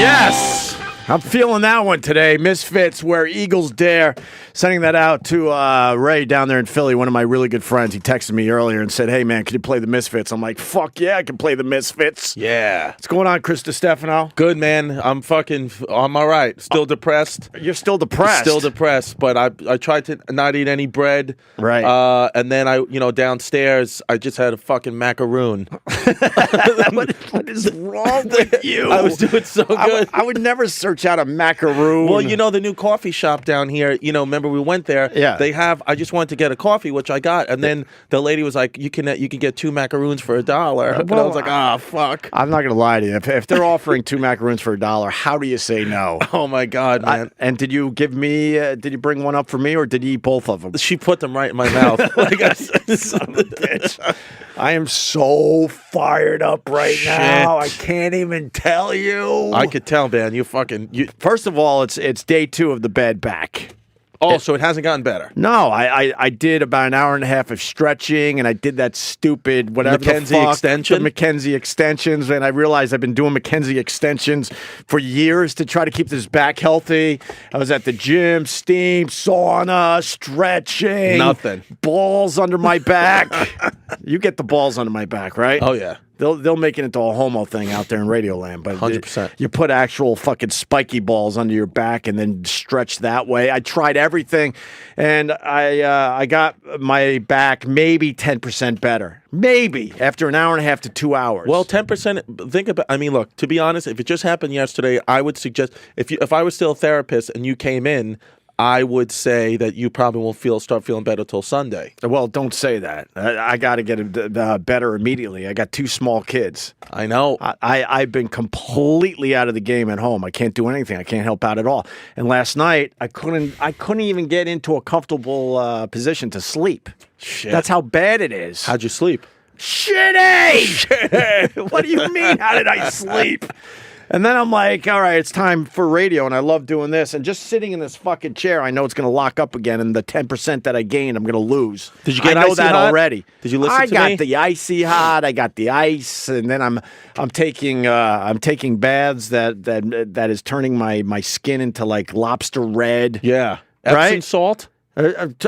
Yes! I'm feeling that one today. Misfits, Where Eagles Dare. Sending that out to Ray down there in Philly, one of my really good friends. He texted me earlier and said, hey, man, can you play the Misfits? I'm like, fuck yeah, I can play the Misfits. Yeah. What's going on, Chris Distefano? Good, man. I'm all right. Still depressed. You're still depressed? Still depressed, but I tried to not eat any bread. Right. And then downstairs, I just had a fucking macaroon. What is wrong with you? I was doing so good. I would never search out a macaroon. Well, the new coffee shop down here, remember we went there? Yeah. I just wanted to get a coffee, which I got. And then the lady was like, you can get 2 macaroons for $1. And I was like, fuck. I'm not going to lie to you. If they're offering 2 macaroons for $1, how do you say no? Oh, my God, man. And did you give me, did you bring one up for me or did you eat both of them? She put them right in my mouth. Son of a bitch. I am so fired up right now. I can't even tell you. I could tell, man. First of all, it's day 2 of the bad back. Oh, so it hasn't gotten better? No, I did about an hour and a half of stretching, and I did that stupid whatever McKenzie extension? the McKenzie extensions, and I realized I've been doing McKenzie extensions for years to try to keep this back healthy. I was at the gym, steam, sauna, stretching. Nothing. Balls under my back. You get the balls under my back, right? Oh, yeah. They'll make it into a homo thing out there in Radioland, but 100%. You put actual fucking spiky balls under your back and then stretch that way. I tried everything, and I got my back maybe 10% better, maybe after an hour and a half to 2 hours. Well, 10%. Think about. I mean, look. To be honest, if it just happened yesterday, I would suggest if I was still a therapist and you came in, I would say that you probably won't start feeling better till Sunday. Well, don't say that. I got to get better immediately. I got 2 small kids. I know. I've been completely out of the game at home. I can't do anything. I can't help out at all. And last night, I couldn't even get into a comfortable position to sleep. Shit. That's how bad it is. How'd you sleep? Shitty! What do you mean, how did I sleep? And then I'm like, all right, it's time for radio, and I love doing this. And just sitting in this fucking chair, I know it's going to lock up again, and the 10% that I gained, I'm going to lose. Did you get I know icy that hot? already. Did you listen to me? I got the icy hot. I got the ice, and then I'm taking baths that is turning my skin into like lobster red. Yeah. Right? Epsom salt?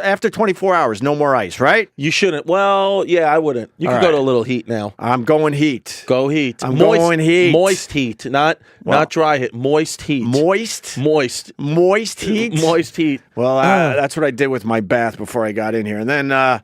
After 24 hours, no more ice, right? You shouldn't. Well, yeah, I wouldn't. You can go to a little heat now. I'm going heat. Go heat. I'm going heat. Moist heat, not dry heat. Moist heat. Moist heat. Moist heat. Well, that's what I did with my bath before I got in here, and then I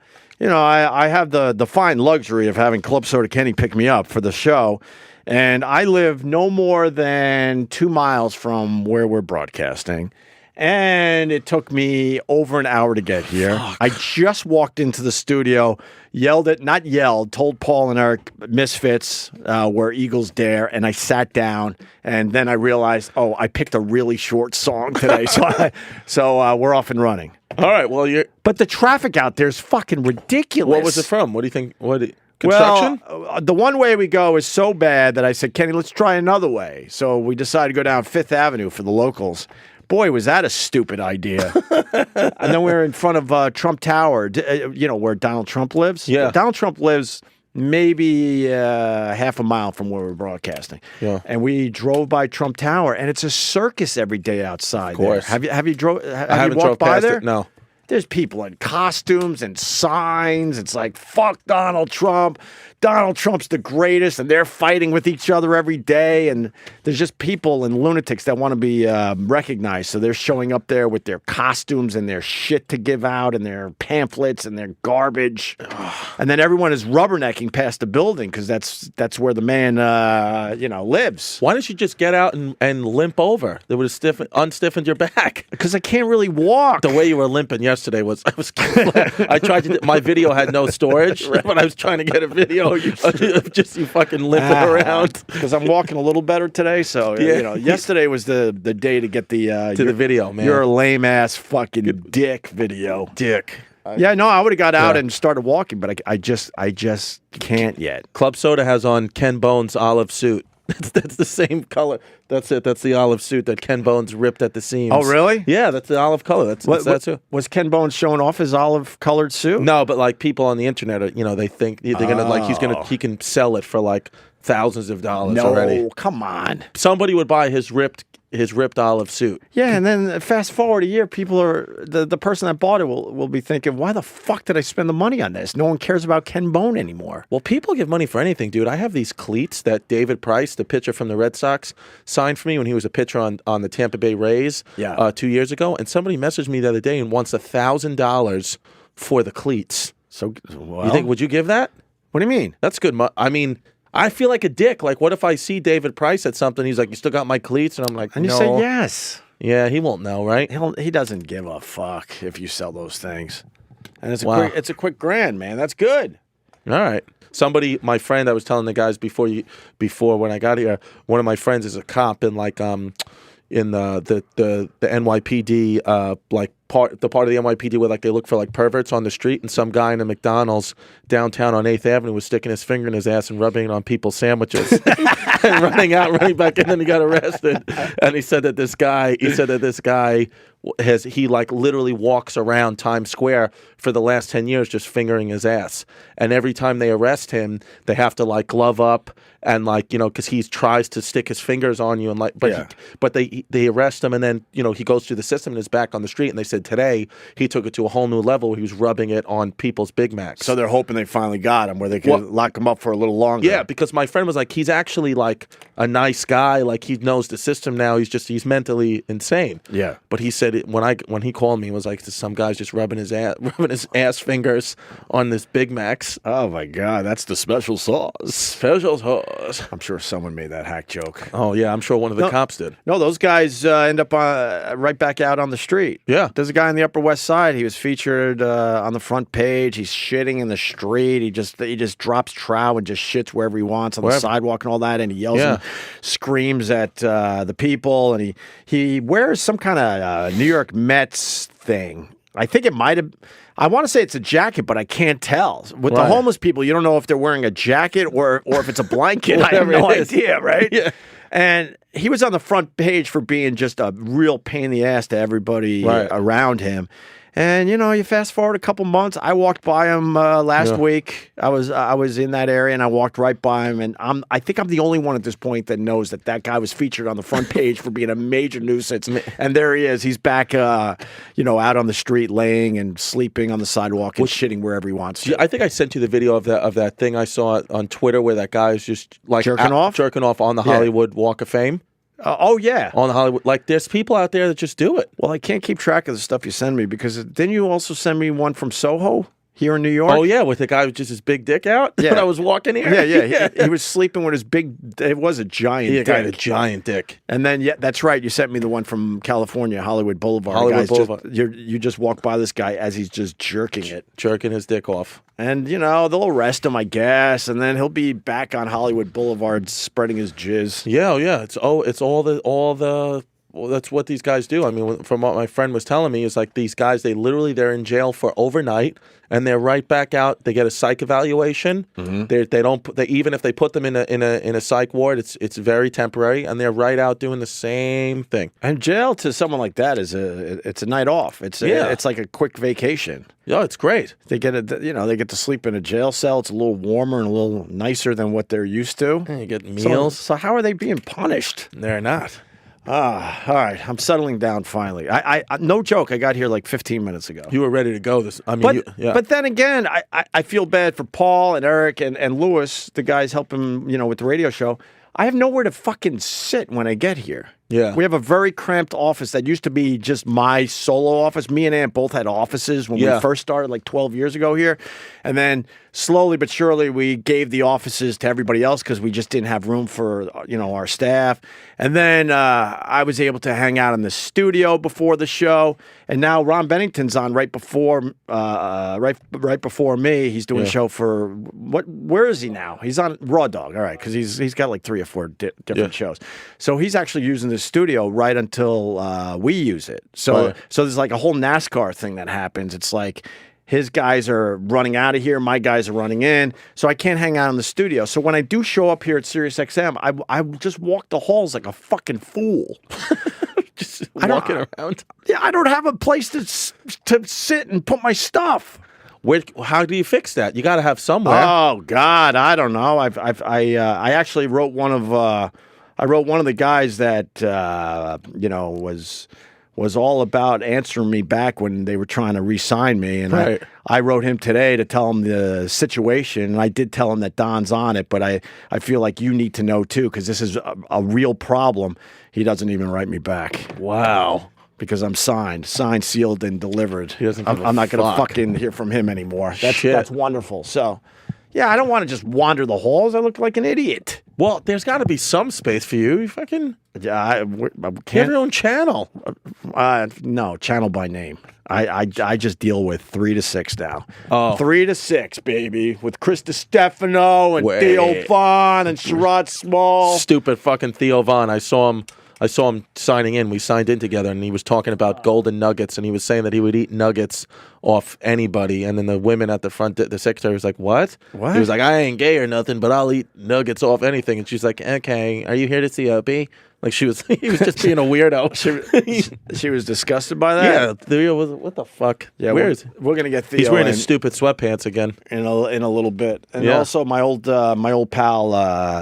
have the fine luxury of having Club Soda Kenny pick me up for the show, and I live no more than 2 miles from where we're broadcasting. And it took me over an hour to get here. Fuck. I just walked into the studio, told Paul and Eric, Misfits, Where Eagles Dare, and I sat down, and then I realized, I picked a really short song today, so we're off and running. All right, well, But the traffic out there is fucking ridiculous. What was it from? What do you think? Construction? Well, the one way we go is so bad that I said, Kenny, let's try another way. So we decided to go down 5th Avenue for the locals. Boy, was that a stupid idea. And then we were in front of Trump Tower, where Donald Trump lives. Yeah. Donald Trump lives maybe half a mile from where we're broadcasting. Yeah. And we drove by Trump Tower, and it's a circus every day outside. Of course. There. Have you haven't walked drove by past there? it. No. There's people in costumes and signs. It's like, fuck Donald Trump. Donald Trump's the greatest, and they're fighting with each other every day. And there's just people and lunatics that want to be recognized. So they're showing up there with their costumes and their shit to give out and their pamphlets and their garbage. And then everyone is rubbernecking past the building because that's where the man, lives. Why don't you just get out and limp over? They would have unstiffened your back. Because I can't really walk. The way you were limping yesterday was, I tried to, my video had no storage, but I was trying to get a video of just you fucking limping around. Because I'm walking a little better today, so, yesterday was the day to get the video, man. You're a lame ass fucking dick video. Dick. Yeah, no, I would have got out and started walking, but I just can't yet. Club Soda has on Ken Bone's olive suit. That's the same color. That's it. That's the olive suit that Ken Bones ripped at the seams. Oh, really? Yeah, that's the olive color. That's that too. Was Ken Bones showing off his olive-colored suit? No, but like people on the internet, they think they're gonna he can sell it for like thousands of dollars already. No, come on. Somebody would buy his ripped olive suit. Yeah, and then fast forward a year, people are the person that bought it will be thinking, why the fuck did I spend the money on this? No one cares about Ken Bone anymore. Well, people give money for anything, dude. I have these cleats that David Price, the pitcher from the Red Sox, signed for me when he was a pitcher on the Tampa Bay Rays 2 years ago. And somebody messaged me the other day and wants $1,000 for the cleats. So, you think, would you give that? What do you mean? That's good. I mean, I feel like a dick. Like, what if I see David Price at something? He's like, "You still got my cleats?" And I'm like, and you say yes. Yeah, he won't know, right? He doesn't give a fuck if you sell those things. And it's a quick grand, man. That's good. All right. My friend, I was telling the guys before when I got here, one of my friends is a cop in like in the NYPD part of the NYPD where like they look for like perverts on the street, and some guy in a McDonald's downtown on 8th Avenue was sticking his finger in his ass and rubbing it on people's sandwiches and running back in, and he got arrested. And he said that this guy he like literally walks around Times Square for the last 10 years just fingering his ass. And every time they arrest him, they have to like glove up and like, because he tries to stick his fingers on you and like, but they arrest him, and then, he goes through the system and is back on the street. And they said today he took it to a whole new level where he was rubbing it on people's Big Macs. So they're hoping they finally got him where they can lock him up for a little longer. Yeah, because my friend was like, he's actually like a nice guy. Like he knows the system now. He's mentally insane. Yeah. But he said when he called me, he was like, some guy's just rubbing his ass fingers on this Big Macs. Oh my God, that's the special sauce. Special sauce. I'm sure someone made that hack joke. Oh yeah, I'm sure one of the cops did. No, those guys end up right back out on the street. Yeah. There's a guy on the Upper West Side. He was featured on the front page. He's shitting in the street. He just drops trow and just shits wherever he wants on the sidewalk and all that. And he yells and screams at the people. And he wears some kind of New York Mets thing. I think it might have. I want to say it's a jacket, but I can't tell. With the homeless people, you don't know if they're wearing a jacket or if it's a blanket. I have no idea, right? Yeah. And he was on the front page for being just a real pain in the ass to everybody around him. And, you fast forward a couple months. I walked by him last week. I was in that area, and I walked right by him. And I think I'm the only one at this point that knows that guy was featured on the front page for being a major nuisance. And there he is. He's back, out on the street, laying and sleeping on the sidewalk and shitting wherever he wants to. I think I sent you the video of that thing I saw on Twitter where that guy is just like jerking off on the Hollywood Walk of Fame. Oh, yeah. On Hollywood. Like, there's people out there that just do it. Well, I can't keep track of the stuff you send me because didn't you also send me one from Soho here in New York? Oh, yeah, with the guy with just his big dick out when I was walking here? Yeah. He was sleeping with his it was a giant dick. He had a giant dick. And then, that's right, you sent me the one from California, Hollywood Boulevard. Boulevard. You just walk by this guy as he's just jerking it. Jerking his dick off. And, they'll arrest him, I guess, and then he'll be back on Hollywood Boulevard spreading his jizz. Yeah. It's all the that's what these guys do. I mean, from what my friend was telling me, is like these guys, they're in jail for overnight, and they're right back out. They get a psych evaluation. Mm-hmm. Even if they put them in a psych ward, it's very temporary, and they're right out doing the same thing. And jail to someone like that it's a night off. It's like a quick vacation. Yeah, it's great. They get they get to sleep in a jail cell. It's a little warmer and a little nicer than what they're used to. And you get meals. So how are they being punished? They're not. All right. I'm settling down finally. I no joke. I got here like 15 minutes ago. You were ready to go. But then again, I feel bad for Paul and Eric and Lewis, the guys helping with the radio show. I have nowhere to fucking sit when I get here. Yeah. We have a very cramped office that used to be just my solo office. Me and Aunt both had offices when we first started like 12 years ago here. And then slowly but surely we gave the offices to everybody else because we just didn't have room for, our staff. And then I was able to hang out in the studio before the show. And now Ron Bennington's on right before me. He's doing a show for where is he now? He's on Raw Dog. All right. Because he's got like 3 or 4 different shows. So he's actually using the studio right until we use it. So there's like a whole NASCAR thing that happens. It's like His guys are running out of here. My guys are running in. So I can't hang out in the studio. So when I do show up here at SiriusXM, I just walk the halls like a fucking fool. Just walking around. Yeah, I don't have a place to sit and put my stuff. How do you fix that? You got to have somewhere. Oh God, I don't know. I actually wrote one of the guys that was all about answering me back when they were trying to re-sign me, and right. I wrote him today to tell him the situation, and I did tell him that Don's on it, but I feel like you need to know too, because this is a real problem. He doesn't even write me back. Wow. Because I'm signed, sealed, and delivered. I'm not going to fucking hear from him anymore. That's wonderful. So, yeah, I don't want to just wander the halls. I look like an idiot. Well, there's got to be some space for you. You fucking I you can't. have your own channel. No, channel by name. I just deal with 3 to 6 now. Oh. 3 to 6, baby, with Chris Distefano and Wait. Theo Vaughn and Sherrod Small. Stupid fucking Theo Vaughn. I saw him signing in. We signed in together, and he was talking about golden nuggets, and he was saying that he would eat nuggets off anybody. And then the women at the front, the secretary was like, "What?" What? He was like, "I ain't gay or nothing, but I'll eat nuggets off anything." And she's like, "Okay, are you here to see Opie?" Like he was just being a weirdo. She was disgusted by that. Yeah, Theo was, what the fuck? Yeah, where is he? we're gonna get Theo. He's wearing his stupid sweatpants again in a little bit, and Yeah. also my old pal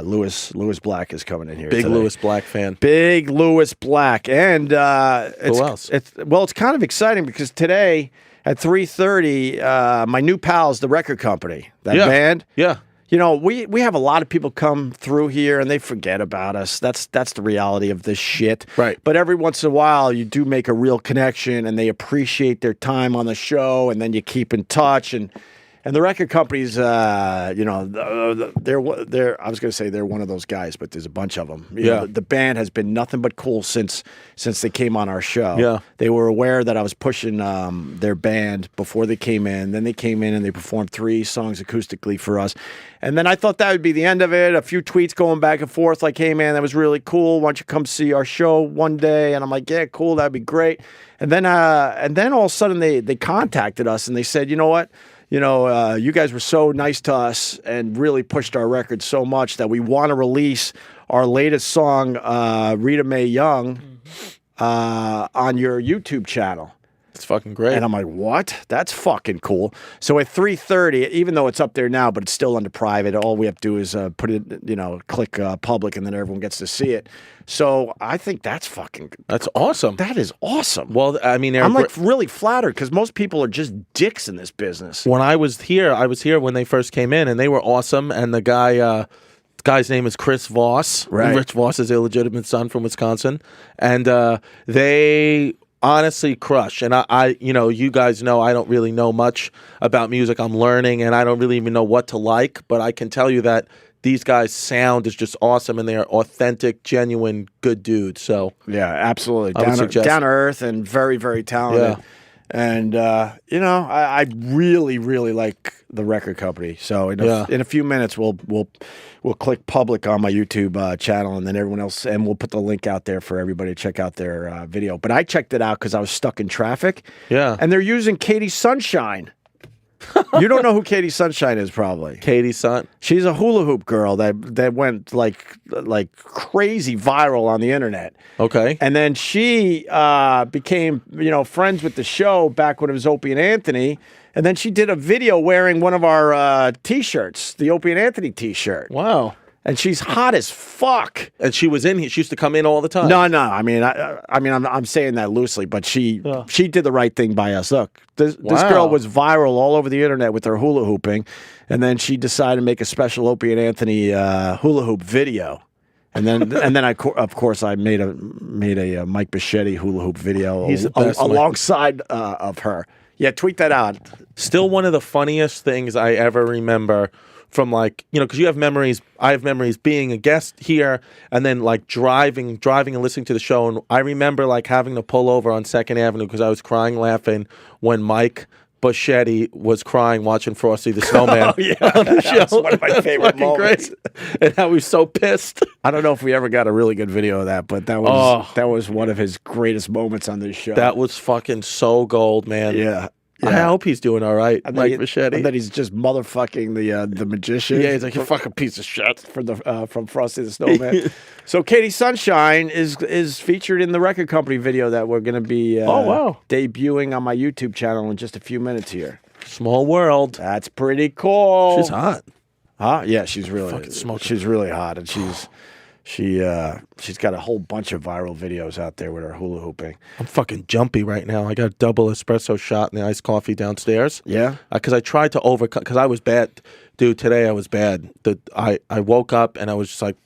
Lewis Black is coming in here. Big today. Lewis Black fan. Big Lewis Black, and Who else? It's kind of exciting because today at 3:30, my new pals, the record company, that band. Yeah. You know, we have a lot of people come through here and they forget about us. That's the reality of this shit. Right. But every once in a while, you do make a real connection and they appreciate their time on the show, and then you keep in touch. And the record companies, they're I was going to say they're one of those guys, but there's a bunch of them. You know, the band has been nothing but cool since they came on our show. Yeah. They were aware that I was pushing their band before they came in. Then they came in and they performed 3 songs acoustically for us. And then I thought that would be the end of it. A few tweets going back and forth like, "Hey, man, that was really cool. Why don't you come see our show one day?" And I'm like, "Yeah, cool. That'd be great." And then all of a sudden they contacted us and they said, "You know what? You guys were so nice to us and really pushed our record so much that we want to release our latest song, Rita May Young, on your YouTube channel." It's fucking great. And I'm like, "What? That's fucking cool." So at 3:30, even though it's up there now, but it's still under private, all we have to do is put it, click public, and then everyone gets to see it. So I think that's awesome. That is awesome. Well, I mean, I'm like really flattered because most people are just dicks in this business. When I was here when they first came in, and they were awesome. And the guy's name is Chris Voss, right? Rich Voss's illegitimate son from Wisconsin, and they honestly crush. And I you guys know I don't really know much about music. I'm learning, and I don't really even know what to like. But I can tell you that these guys' sound is just awesome, and they are authentic, genuine, good dudes. So yeah, absolutely, down to earth and very, very talented. Yeah. And I really, really like the record company. So in a few minutes, we'll click public on my YouTube channel, and then everyone else, and we'll put the link out there for everybody to check out their video. But I checked it out because I was stuck in traffic. Yeah, and they're using Katie Sunshine. You don't know who Katie Sunshine is, probably. Katie Sun. She's a hula hoop girl that went like crazy viral on the internet. Okay. And then she became, friends with the show back when it was Opie and Anthony. And then she did a video wearing one of our T-shirts, the Opie and Anthony T-shirt. Wow. And she's hot as fuck. And she was in here. She used to come in all the time. No. I mean, I'm saying that loosely, but she did the right thing by us. Look, this girl was viral all over the internet with her hula hooping, and then she decided to make a special Opie and Anthony hula hoop video. And then I of course I made a Mike Bichetti hula hoop video alongside of her. Yeah, tweet that out. Still one of the funniest things I ever remember from, like, because you have memories. I have memories being a guest here and then like driving and listening to the show. And I remember like having to pull over on 2nd Avenue because I was crying laughing when Mike Bichetti was crying watching Frosty the Snowman on the show. That's one of my favorite moments. Great. And how he was so pissed. I don't know if we ever got a really good video of that, but that was one of his greatest moments on this show. That was fucking so gold, man. Yeah. I hope he's doing all right, Mike Machete. And then he's just motherfucking the magician. Yeah, he's like, you fucking piece of shit. From Frosty the Snowman. So Katie Sunshine is featured in the record company video that we're going to be debuting on my YouTube channel in just a few minutes here. Small world. That's pretty cool. She's hot. Huh? Yeah, she's really fucking smoking. She's really hot, and she's got a whole bunch of viral videos out there with her hula hooping. I'm fucking jumpy right now. I got a double espresso shot in the iced coffee downstairs. Yeah, because I tried to overcome. Because I was bad, dude. Today I was bad. I woke up and I was just like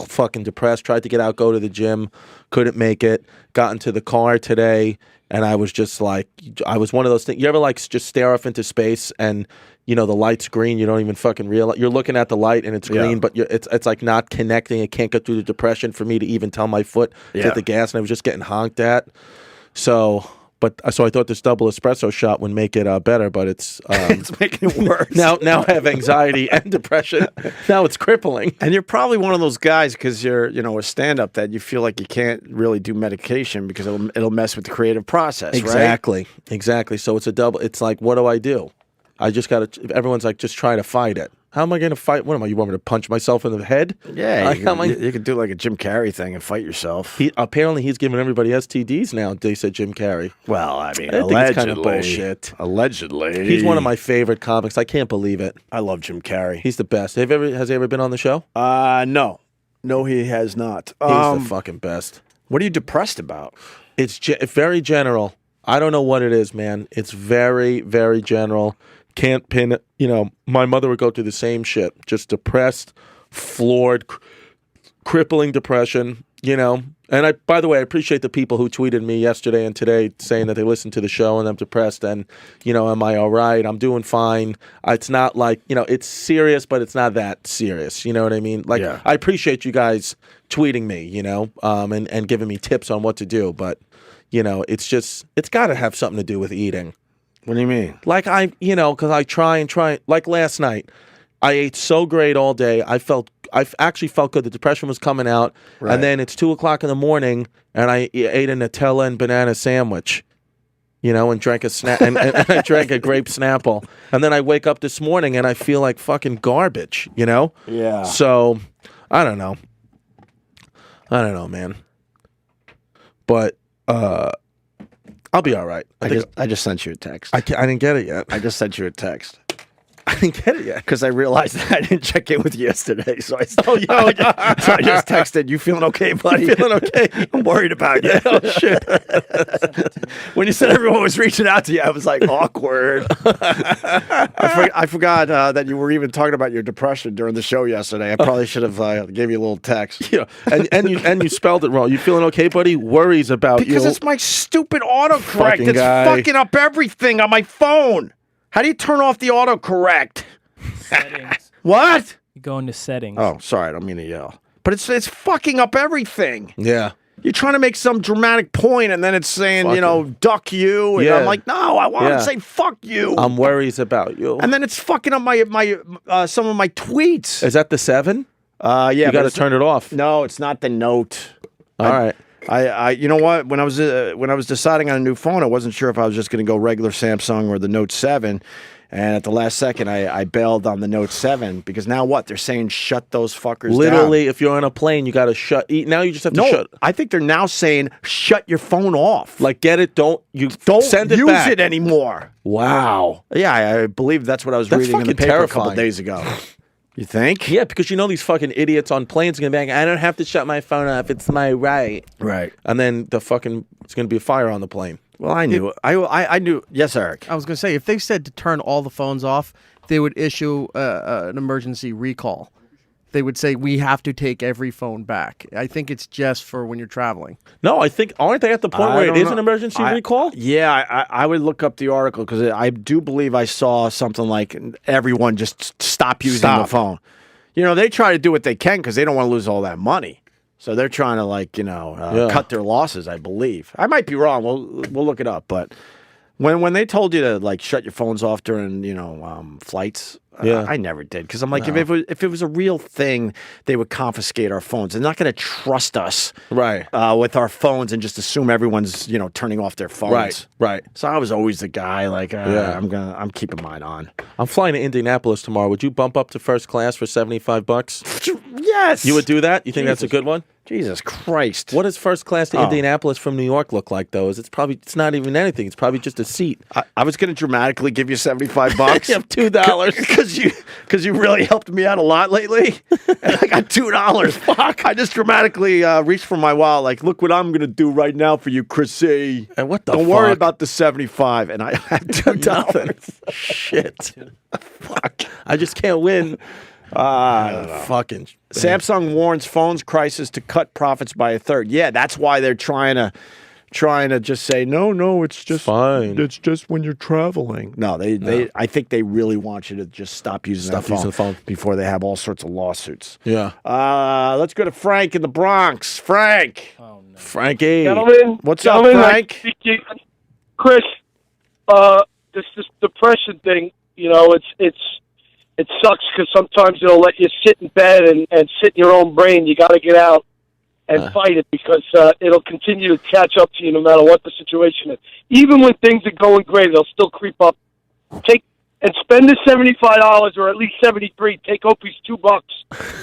fucking depressed. Tried to get out, go to the gym, couldn't make it. Got into the car today, and I was just like, I was one of those things. You ever like just stare off into space and the light's green, you don't even fucking realize. You're looking at the light and it's green, but it's like not connecting. It can't get through the depression for me to even tell my foot to hit the gas, and I was just getting honked at. So I thought this double espresso shot would make it better, but it's it's making it worse. Now I have anxiety and depression. Now it's crippling. And you're probably one of those guys because you're a stand-up that you feel like you can't really do medication because it'll mess with the creative process. Exactly, right? Exactly. So it's a double. It's like, what do I do? I just got to, everyone's like, just try to fight it. How am I going to fight? What am I? You want me to punch myself in the head? Yeah, you could do like a Jim Carrey thing and fight yourself. Apparently, he's giving everybody STDs now, they said Jim Carrey. Well, I mean, I think it's kind of bullshit. Allegedly. He's one of my favorite comics. I can't believe it. I love Jim Carrey. He's the best. Has he ever been on the show? No. No, he has not. He's the fucking best. What are you depressed about? It's very general. I don't know what it is, man. It's very, very general. Can't pin it. My mother would go through the same shit. Just depressed, floored, crippling depression, And by the way, I appreciate the people who tweeted me yesterday and today saying that they listened to the show and I'm depressed and, am I all right? I'm doing fine. It's not like, it's serious, but it's not that serious. You know what I mean? Like, I appreciate you guys tweeting me, and giving me tips on what to do. But, it's got to have something to do with eating. What do you mean? Like because I try and try. Like last night, I ate so great all day. I actually felt good. The depression was coming out, and then it's 2:00 in the morning, and I ate a Nutella and banana sandwich, and drank and I drank a grape Snapple, and then I wake up this morning and I feel like fucking garbage, Yeah. So I don't know, man. But I'll be all right. I just sent you a text. I didn't get it yet. I just sent you a text. I didn't get it yet because I realized that I didn't check in with you yesterday. So I just texted, "You feeling okay, buddy? Feeling okay? I'm worried about you." Oh shit! When you said everyone was reaching out to you, I was like, awkward. I forgot that you were even talking about your depression during the show yesterday. I probably should have gave you a little text. Yeah, and you spelled it wrong. You feeling okay, buddy? Worries about you because it's my stupid autocorrect. It's fucking up everything on my phone. How do you turn off the autocorrect? Settings. What? You go into settings. Oh, sorry, I don't mean to yell. But it's fucking up everything. Yeah. You're trying to make some dramatic point, and then it's saying, duck you. And I'm like, no, I want to say fuck you. I'm worries about you. And then it's fucking up my some of my tweets. Is that the 7? Yeah. You got to turn it off. No, it's not the Note. All right. You know what? When I was deciding on a new phone, I wasn't sure if I was just going to go regular Samsung or the Note 7. And at the last second, I bailed on the Note 7 because now what? They're saying shut those fuckers Literally, down. if you're on a plane, you got to shut. Now you just have to shut. I think they're now saying shut your phone off. Like, get it? Don't send it use back. it anymore. Wow. Yeah, I believe that's what I was reading in the paper terrifying. a couple days ago. You think? Yeah, because these fucking idiots on planes are going to be like, I don't have to shut my phone off. It's my right. Right. And then it's going to be a fire on the plane. Well, I knew it. I knew. Yes, Eric. I was going to say, if they said to turn all the phones off, they would issue an emergency recall. They would say, we have to take every phone back. I think it's just for when you're traveling. No, aren't they at the point where it is an emergency recall? Yeah, I would look up the article because I do believe I saw something like everyone just stop using the phone. They try to do what they can because they don't want to lose all that money. So they're trying to cut their losses, I believe. I might be wrong. We'll look it up. But when they told you to shut your phones off during flights, Yeah. I never did because I'm like, if it was a real thing, they would confiscate our phones. They're not going to trust us Right. with our phones and just assume everyone's turning off their phones. Right. So I was always the guy like, I'm keeping mine on. I'm flying to Indianapolis tomorrow. Would you bump up to first class for $75? Yes, You would do that? You think that's a good one? Jesus Christ! What does first class to Indianapolis from New York look like, though? It's not even anything. It's probably just a seat. I was going to dramatically give you $75. You have $2. Because you really helped me out a lot lately. And I got $2. Fuck! I just dramatically reached for my wallet, like, look what I'm going to do right now for you, Chrissy. And what the Don't fuck? worry about the 75. And I had $2. Shit. Fuck. I just can't win. I don't know. Fucking. Samsung warns phones crisis to cut profits by a third. Yeah, that's why they're trying to just say no. It's just fine. It's just when you're traveling. No, they. I think they really want you to just stop using the phone before they have all sorts of lawsuits. Yeah. Let's go to Frank in the Bronx. Frank. Oh no. Frankie. Gentlemen, What's up, gentlemen, Frank? Chris, this depression thing, it sucks because sometimes it'll let you sit in bed and sit in your own brain. You got to get out and fight it because it'll continue to catch up to you no matter what the situation is. Even when things are going great, it'll still creep up. Spend the $75 or at least $73. Take Opie's $2.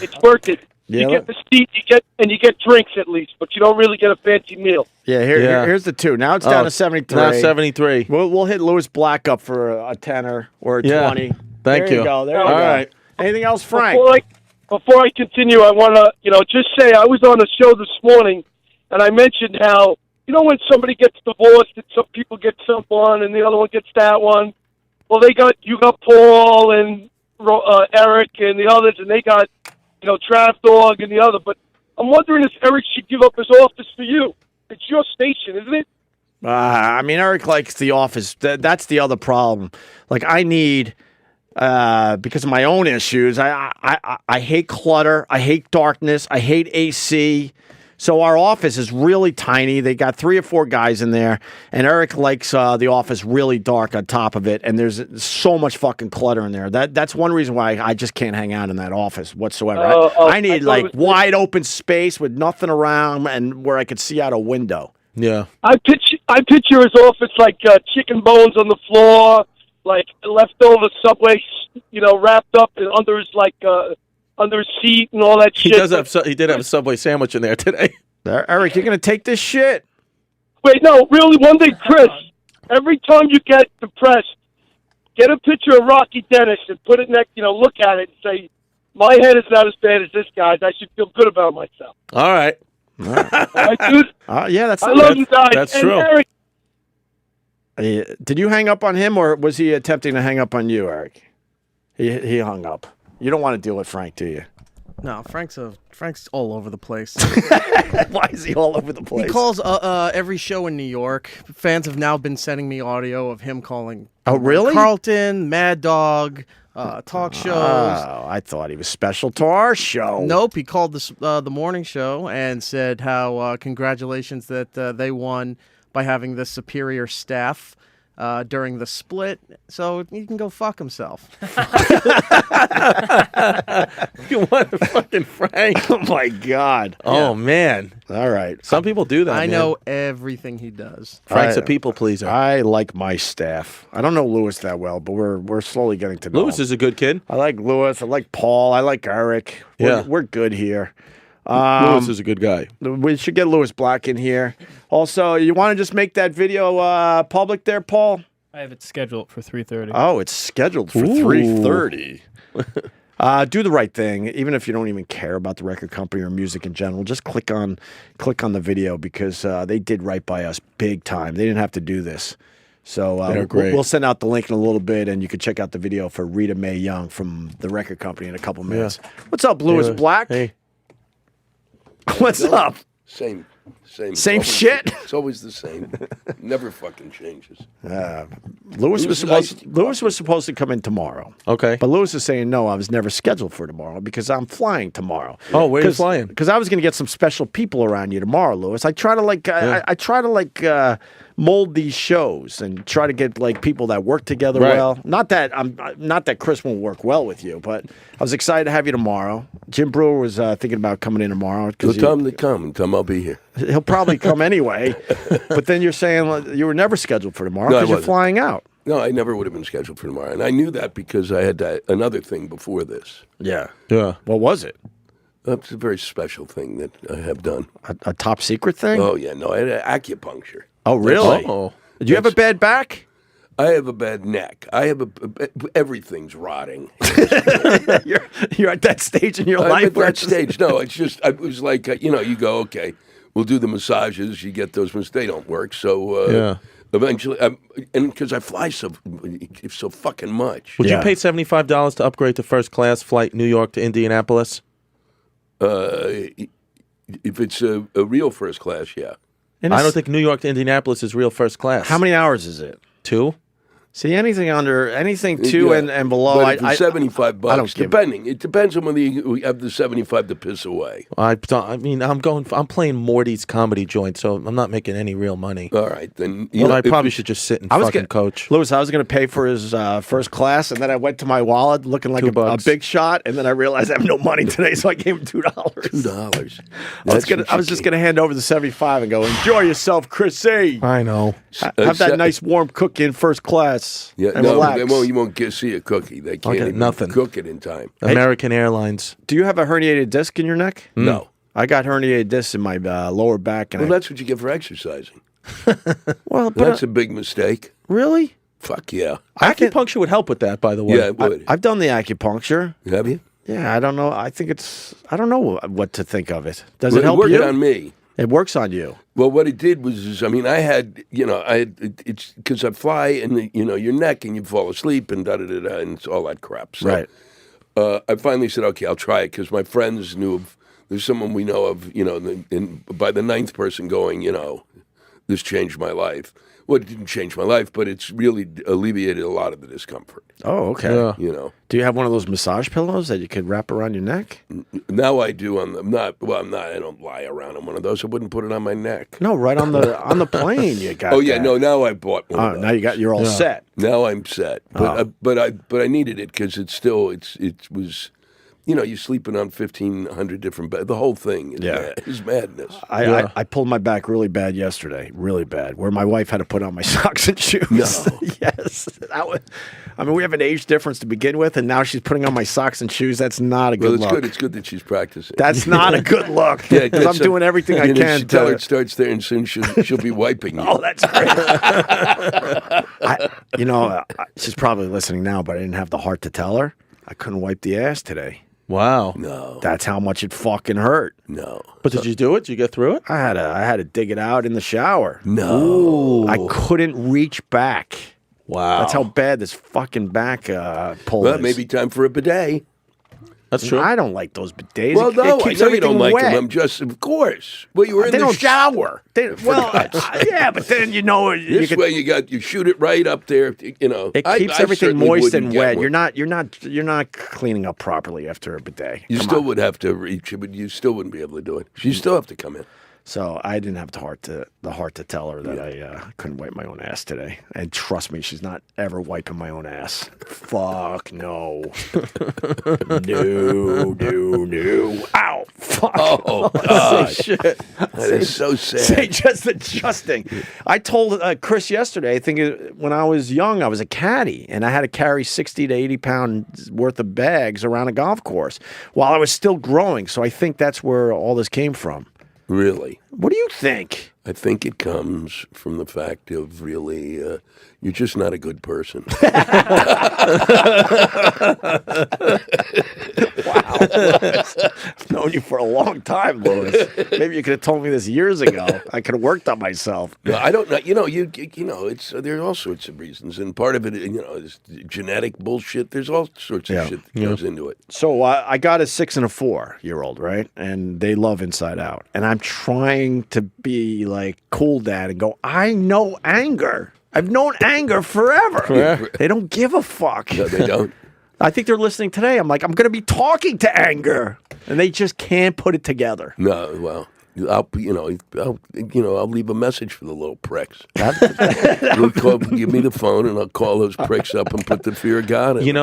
It's worth it. Yeah, you get the seat, you get drinks at least, but you don't really get a fancy meal. Yeah, here's the two. Now it's down to 73. Now 73. We'll hit Lewis Black up for a tenner or a 20. Thank There you. go. There you All go. right. Anything else, Frank? Before I continue, I want to, just say I was on a show this morning, and I mentioned how, when somebody gets divorced, and some people get someone, and the other one gets that one. Well, you got Paul and Eric and the others, and they got, Trav Dog and the other. But I'm wondering if Eric should give up his office for you. It's your station, isn't it? Eric likes the office. That's the other problem. Like, I need. Because of my own issues, I hate clutter. I hate darkness. I hate AC. So our office is really tiny. They got 3 or 4 guys in there, and Eric likes the office really dark on top of it. And there's so much fucking clutter in there. That's one reason why I just can't hang out in that office whatsoever. I need wide open space with nothing around and where I could see out a window. Yeah. I picture his office like chicken bones on the floor. Like leftover Subway, wrapped up and under his seat and all that shit. He did have a Subway sandwich in there today. Eric, you're gonna take this shit? Wait, no, really. One thing, Chris. Every time you get depressed, get a picture of Rocky Dennis and put it next. Look at it and say, "My head is not as bad as this guy's. I should feel good about myself." All right. All right, dude. Yeah, that's. I love you guys. That's and true. Eric, Did you hang up on him, or was he attempting to hang up on you, Eric? He hung up. You don't want to deal with Frank, do you? No, Frank's all over the place. Why is he all over the place? He calls every show in New York. Fans have now been sending me audio of him calling. Oh, really? Carlton, Mad Dog, talk shows. Oh, I thought he was special to our show. Nope, he called the morning show and said how congratulations that they won by having the superior staff during the split, so he can go fuck himself. You want to fucking Frank? Oh my God. Oh man. All right. Some people do that. I man. know everything he does. Frank's a people pleaser. I like my staff. I don't know Lewis that well, but we're slowly getting to know Lewis him. is a good kid. I like Lewis. I like Paul. I like Eric. We're good here. Lewis is a good guy. We should get Lewis Black in here. Also, you want to just make that video public there, Paul? I have it scheduled for 3:30. Oh, it's scheduled for 3:30. Do the right thing, even if you don't even care about the record company or music in general. Just click on the video because they did right by us big time. They didn't have to do this. So They're great. we'll send out the link in a little bit, and you can check out the video for Rita May Young from the record company in a couple minutes. What's up, Lewis Black? Hey. What's up? Same. Same shit? It's always the same. Never fucking changes. Lewis was supposed to come in tomorrow. Okay. But Lewis is saying no. I was never scheduled for tomorrow because I'm flying tomorrow. Oh, where are you flying? Because I was going to get some special people around you tomorrow, Lewis. I try to mold these shows and try to get like people that work together Right. well. Not that Chris won't work well with you, but I was excited to have you tomorrow. Jim Brewer was thinking about coming in tomorrow. So tell him to come. Tell him I'll be here. He'll probably come anyway. But then you're saying you were never scheduled for tomorrow No, I because you're wasn't. flying out. No, I never would have been scheduled for tomorrow. And I knew that because I had another thing before this. Yeah. Yeah. What was it? That's a very special thing that I have done. A top secret thing? Oh, yeah. No, I had acupuncture. Oh, really? Oh. Did you have a bad back? I have a bad neck. I have everything's rotting. You're at that stage in your I'm life at where that stage. No, it's just, it was like, you go, okay, we'll do the massages. You get those, they don't work. So Yeah. eventually, and because I fly so fucking much. Would Yeah. you pay $75 to upgrade to first class flight New York to Indianapolis? If it's a real first class, yeah. And I don't think New York to Indianapolis is real first class. How many hours is it? 2? See, anything 2 Yeah. and below, But for $75, I don't give depending. It depends on whether you have the 75 to piss away. I'm playing Morty's comedy joint, so I'm not making any real money. All right, then. Well, I if probably it's- should just sit and I was fucking gonna, coach. Lewis, I was going to pay for his first class, and then I went to my wallet looking like a $2. big shot, and then I realized I have no money today, so I gave him $2. $2. I was just going to hand over the 75 and go, enjoy yourself, Chrissy. I know. Have that nice warm cookie in first class. Yeah, and no, relax. you won't see a cookie. They can't Okay, even nothing. cook it in time. American Airlines. Do you have a herniated disc in your neck? No. I got herniated discs in my lower back. And Well, that's what you get for exercising. but That's a big mistake. really? Fuck yeah. Acupuncture would help with that, by the way. Yeah, it would. I've done the acupuncture. Have you? Yeah, I don't know. I don't know what to think of it. Does Well, it help worked you? on me. It works on you. Well, what it did was, it's because I fly and, your neck and you fall asleep and da-da-da-da and it's all that crap. So, Right. I finally said, okay, I'll try it because my friends knew there's someone we know of, and by the 9th person going, this changed my life. Well, it didn't change my life, but it's really alleviated a lot of the discomfort, Oh, okay. Yeah. Do you have one of those massage pillows that you could wrap around your neck? Now I do. I don't lie around on one of those. I wouldn't put it on my neck. No, right on the plane. You got. Oh, yeah, that. no, now I bought one Oh, of those. now you're all set. Now I'm set, but I needed it because it was, you're sleeping on 1,500 different beds. The whole thing is madness. I pulled my back really bad yesterday, really bad, where my wife had to put on my socks and shoes. No. Yes, we have an age difference to begin with, and now she's putting on my socks and shoes. That's not a good Well, it's look. good. It's good that she's practicing. That's not a good look. Because I'm doing everything I can She tell her to. it starts there, and soon she'll be wiping you. Oh, that's great. She's probably listening now, but I didn't have the heart to tell her. I couldn't wipe the ass today. Wow. No, That's how much it fucking hurt. no, But did you do it? Did you get through it? I had to dig it out in the shower. no. I couldn't reach back. Wow. That's how bad this fucking back pull Well, is. maybe time for a bidet. That's true. I don't like those bidets. Well, it no, I keeps know you everything don't like wet. them. I'm just, of course. Well, you were in They the don't shower. Yeah, but then you This way, you shoot it right up there. it I keeps everything certainly moist wouldn't and get wet. one. You're not cleaning up properly after a bidet. You Come still on. would have to reach it, but you still wouldn't be able to do it. You still have to come in. So I didn't have the heart to tell her that I couldn't wipe my own ass today. And trust me, she's not ever wiping my own ass. Fuck no. No. Ow. Fuck. Oh, God. Shit. That is so Say sad. just adjusting. I told Chris yesterday, I think when I was young, I was a caddy, and I had to carry 60 to 80 pounds worth of bags around a golf course while I was still growing. So I think that's where all this came from. Really. What do you think? I think it comes from the fact of really, you're just not a good person. Wow, Lewis. I've known you for a long time, Lewis. Maybe you could have told me this years ago. I could have worked on myself. No, I don't know. It's there are all sorts of reasons, and part of it, is genetic bullshit. There's all sorts of shit that goes into it. So I got a 6 and a 4-year-old, right? And they love Inside Out. And I'm trying to be like cool dad and go, I know anger. I've known anger forever. They don't give a fuck. No, they don't. I think they're listening today. I'm like, I'm going to be talking to anger. And they just can't put it together. No, well, I'll leave a message for the little pricks. Give me the phone, and I'll call those pricks up and put the fear of God in.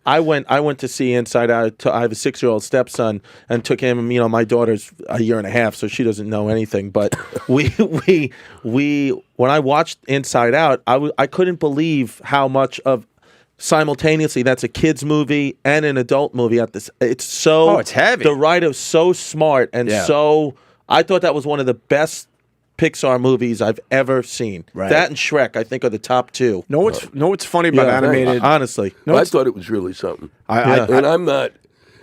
I went to see Inside Out. I have a 6-year-old stepson, and took him. My daughter's a year and a half, so she doesn't know anything. But we when I watched Inside Out, I couldn't believe how much of simultaneously that's a kids movie and an adult movie at this. It's heavy. The writer's so smart and so. I thought that was one of the best Pixar movies I've ever seen. Right. That and Shrek, I think, are the top two. Know what's funny about animated? Honestly, I thought it was really something. And I'm not.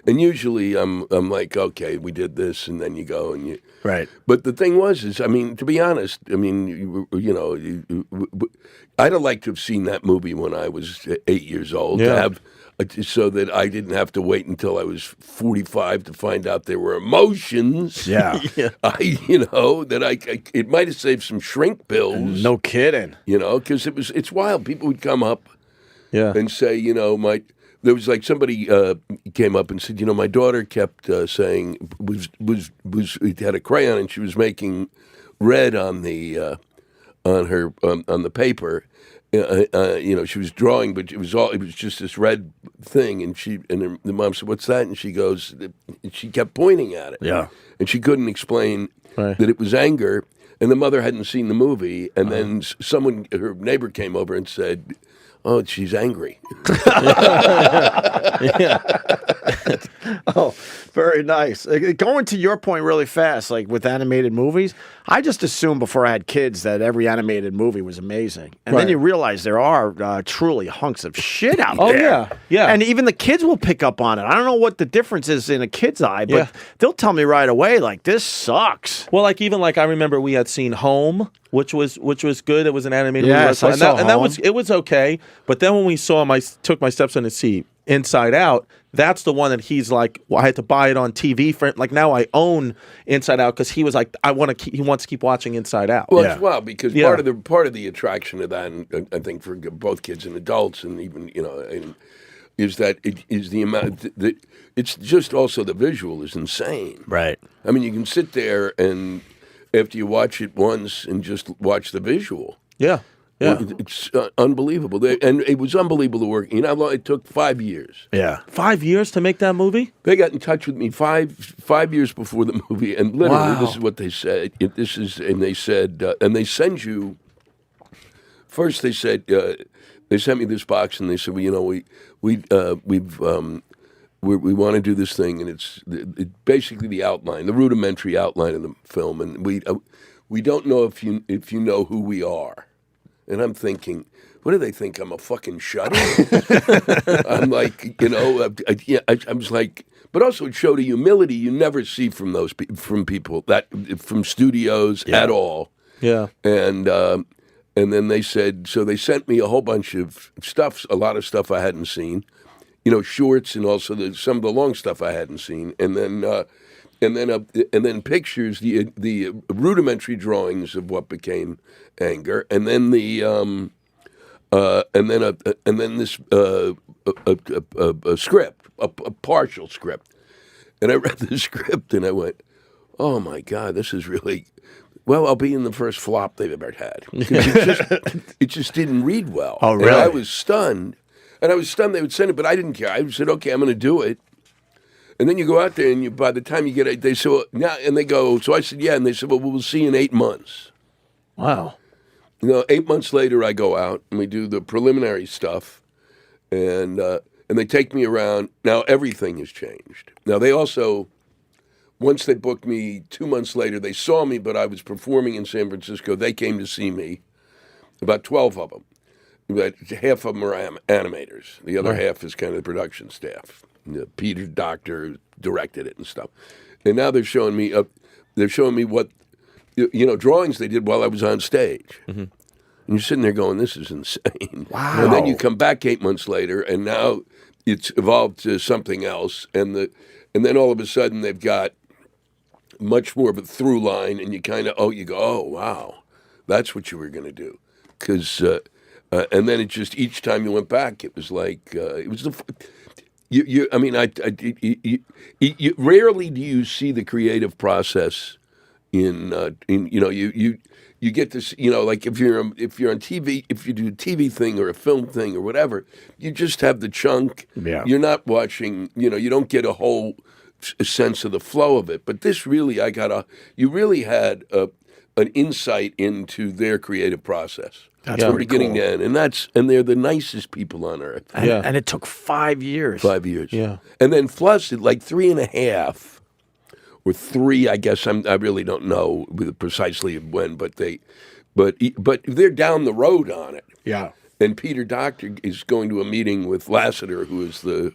And usually I'm like, okay, we did this, and then you go and you. Right. But the thing is, to be honest, I'd have liked to have seen that movie when I was 8 years old. To have, so that I didn't have to wait until I was 45 to find out there were emotions. Yeah. It might have saved some shrink bills. No kidding. Because it's wild. People would come up and say, there was like somebody came up and said, my daughter kept saying it had a crayon and she was making red on the on the paper. She was drawing, but it was just this red thing, and the mom said, "What's that?" And she goes, she kept pointing at it, and she couldn't explain that it was anger, and the mother hadn't seen the movie, and then her neighbor came over and said, "Oh, she's angry." Oh, very nice. Going to your point really fast, like with animated movies, I just assumed before I had kids that every animated movie was amazing. And then you realize there are truly hunks of shit out there. Yeah. And even the kids will pick up on it. I don't know what the difference is in a kid's eye, but they'll tell me right away, like, this sucks. Well, I remember we had seen Home, which was good. It was an animated movie. Yes, I saw and that was okay. But then when we took my stepson to see Inside Out, that's the one that he's like, well, I had to buy it on TV for like now I own Inside Out because he was like, he wants to keep watching Inside Out. Well, it's wild because part of the attraction of that, and I think for both kids and adults, and even is that it is the amount that it's just also the visual is insane. Right. I mean, you can sit there and after you watch it once and just watch the visual. Yeah. Yeah. It's unbelievable. And it was unbelievable to work. It took 5 years. Yeah. 5 years to make that movie? They got in touch with me five years before the movie, and literally this is what they said. They said, and they send you. First, they said they sent me this box, and they said, well, we want to do this thing, and it's basically the outline, the rudimentary outline of the film, and we don't know if you know who we are. And I'm thinking, what do they think? I'm a fucking shutter? I'm like, I was like, but also it showed a humility you never see from people from studios at all. Yeah. And then they said, so they sent me a whole bunch of stuff, a lot of stuff I hadn't seen, shorts, and also some of the long stuff I hadn't seen, and then pictures, the rudimentary drawings of what became anger, and then this script, a partial script, and I read the script and I went, oh my God, this is really. Well, I'll be in the first flop they've ever had. It just didn't read well. Oh, really? And I was stunned. And I was stunned they would send it, but I didn't care. I said, okay, I'm going to do it. And then you go out there, and by the time you get it, they say, well, now, and they go, so I said, yeah. And they said, well, we'll see you in 8 months. Wow. 8 months later, I go out, and we do the preliminary stuff. And they take me around. Now, everything has changed. Now, they also, once they booked me 2 months later, they saw me, but I was performing in San Francisco. They came to see me, about 12 of them. But half of them are animators. The other half is kind of the production staff. Peter Doctor directed it and stuff. And now they're showing me what, drawings they did while I was on stage. Mm-hmm. And you're sitting there going, this is insane. Wow. And then you come back 8 months later, and now it's evolved to something else. And then all of a sudden they've got much more of a through line, and you kind of, oh, wow, that's what you were going to do. Because, and then it just, each time you went back, it was like, it was rarely do you see the creative process you get this, like if you're on TV, if you do a TV thing or a film thing or whatever, you just have the chunk. Yeah. You're not watching, you don't get a whole sense of the flow of it. But this really, you really had an insight into their creative process. That's from pretty beginning cool. to end. And they're the nicest people on earth. And it took 5 years. 5 years. Yeah. And then plus, like 3.5 or 3, I guess. I really don't know precisely when, but they're down the road on it. Yeah. And Peter Docter is going to a meeting with Lasseter, who is the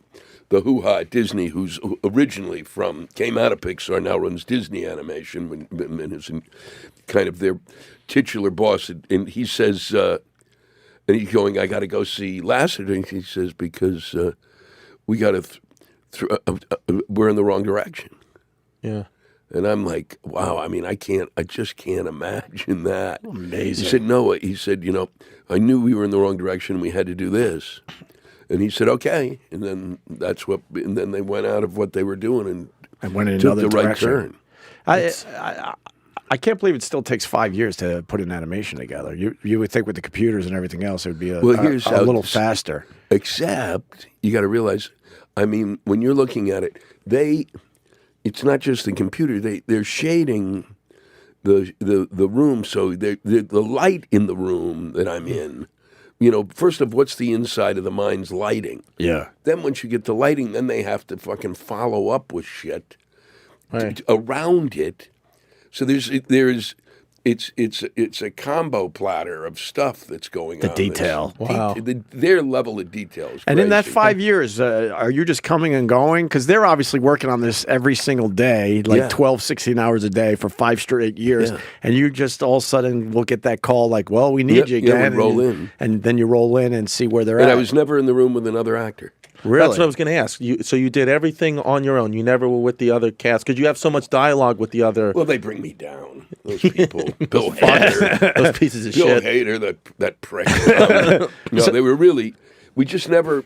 hoo-ha at Disney, who's originally came out of Pixar, now runs Disney Animation, and is kind of their titular boss. And he says, and he's going, I got to go see Lasseter. And he says, because we got to, we're in the wrong direction. Yeah. And I'm like, wow, I mean, I just can't imagine that. Amazing. He said, no, he said, I knew we were in the wrong direction and we had to do this. And he said, okay. And then then they went out of what they were doing and went in took another the right direction. turn. I can't believe it still takes 5 years to put an animation together. You would think with the computers and everything else, it would be a little faster. Except you got to realize, I mean, when you're looking at it, it's not just the computer. They're shading the room, so the light in the room that I'm in. First of what's the inside of the mind's lighting. Yeah. Then once you get the lighting, then they have to fucking follow up with shit Right. around it. So it's a combo platter of stuff that's going on. The detail. Wow. Their level of detail is And in that crazy. 5 years, are you just coming and going? Because they're obviously working on this every single day, like Yeah. 12, 16 hours a day for 5 straight years. Yeah. And you just all of a sudden will get that call like, well, we need you Yeah, again. we roll in. And then you roll in and see where they're And at. I was never in the room with another actor. Really? That's what I was going to ask. So you did everything on your own. You never were with the other cast because you have so much dialogue with the other. Well, they bring me down. Those people. Bill Hader. Those pieces of Bill shit. Hader, that prick. No, they were really. We just never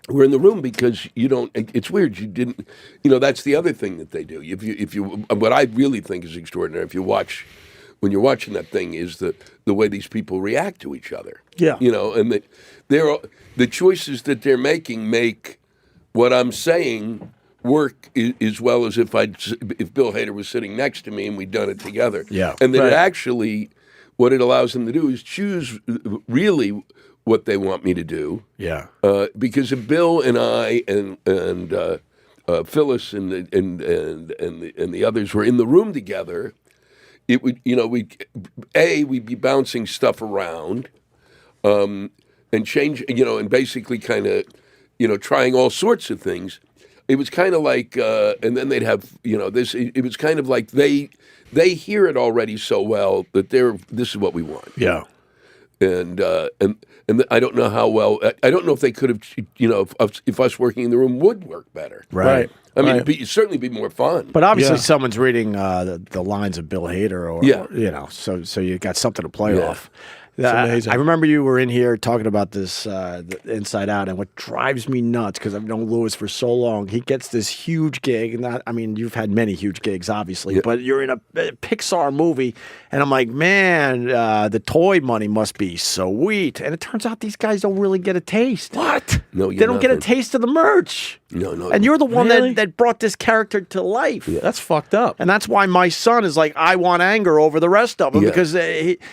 were in the room because you don't. It's weird. You didn't. That's the other thing that they do. If you, what I really think is extraordinary. If you watch. When you're watching that thing, is the way these people react to each other. Yeah. And that the choices that they're making make what I'm saying work as well as if Bill Hader was sitting next to me and we'd done it together. Yeah. And then Right. it actually, what it allows them to do is choose really what they want me to do. Yeah. Because if Bill and I and Phyllis and the others were in the room together, it would, we'd be bouncing stuff around, and change, and basically kind of, trying all sorts of things. It was kind of like, and then they'd have, this. It was kind of like they hear it already so well that this is what we want. Yeah. And I don't know how well. I don't know if they could have, if us working in the room would work better. Right. I mean, Right. it'd certainly be more fun. But obviously, Yeah. someone's reading the lines of Bill Hader, or Yeah. so you got something to play Yeah. off. amazing. I remember you were in here talking about this the Inside Out, and what drives me nuts, because I've known Louis for so long, he gets this huge gig, and you've had many huge gigs, obviously, but you're in a Pixar movie, and I'm like, man, the toy money must be sweet, and it turns out these guys don't really get a taste. What? No, They don't get a taste of the merch. No. And you're the one Really? that brought this character to life. That's fucked up. And that's why my son is like, I want anger over the rest of them, Yeah. because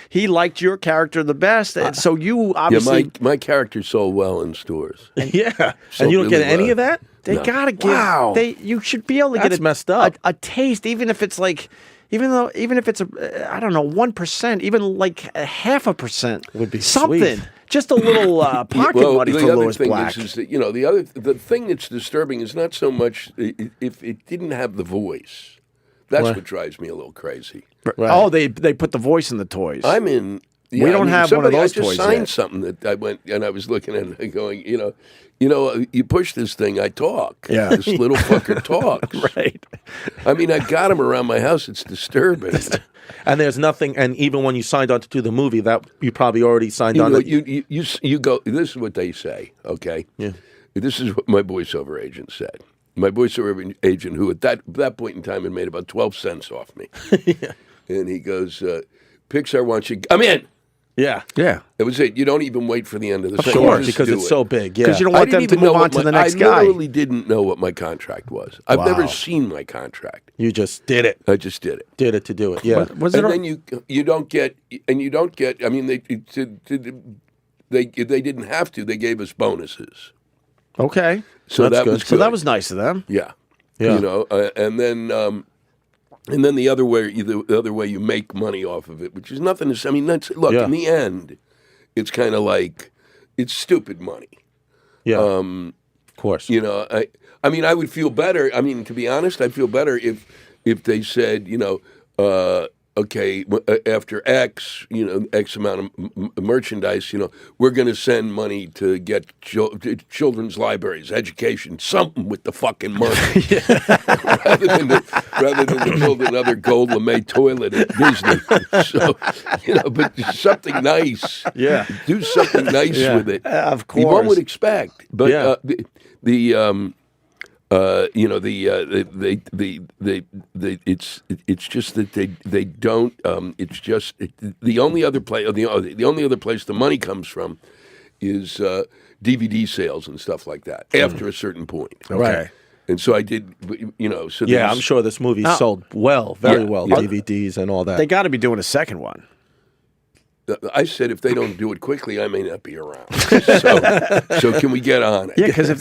he liked your character the best. And so you obviously, my character sold well in stores. Yeah. So And you don't really, get any of that? they No. gotta give. Wow. You should be able to That's get messed up. a taste, even if it's like, even if it's I don't know, 1%, even like 0.5% Would be something. sweet. Just a little pocket money the for other Louis thing Black. is that the thing that's disturbing is not so much if it didn't have the voice. That's Right. what drives me a little crazy. Right. Oh, they put the voice in the toys. I'm in. We don't have one of those I just toys signed yet. something that I went and I was looking at it and going, you push this thing, I talk. Yeah. This little fucker talks. Right. I mean, I've got him around my house. It's disturbing. And there's nothing, and even when you signed on to do the movie, that you probably already signed on. You go. This is what they say. Okay. Yeah. This is what my voiceover agent said. my voiceover agent, who at that point in time had made about 12 cents off me. And he goes, Pixar wants you. I'm in. Yeah. Yeah. That was it. You don't even wait for the end of the Of sentence. course, Just because do it's it. so big. Yeah. Because you don't I want them didn't to even know move what on to the my- next I guy. literally didn't know what my contract was. I've never seen my contract. You just did it. I just did it. Did it to do it. Yeah. Was it? And then you don't get. I mean, they didn't have to. They gave us bonuses. Okay. So That's that good. was So good. that was nice of them. Yeah. Yeah. You know, and then the other way you make money off of it, which is nothing to. I mean, look. Yeah. In the end, it's kind of like it's stupid money. Yeah. Of course. You know, I mean, I would feel better. I mean, to be honest, I'd feel better if they said, you know, okay, after X, you know, X amount of merchandise, you know, we're going to send money to get children's libraries, education, something with the fucking money, rather than to build another gold LeMay toilet at Disney. So, you know, but something nice. Yeah. Do something nice with it. Of One course. would expect, but Yeah. you know, it's just that they don't. It's just the only other place. The only other place the money comes from is DVD sales and stuff like that. After a certain point, Okay. And so I did. You know, so Yeah, there's- I'm sure this movie sold very well, yeah. DVDs and all that. They got to be doing a second one. I said if they don't do it quickly, I may not be around. So can we get on it? Yeah, because if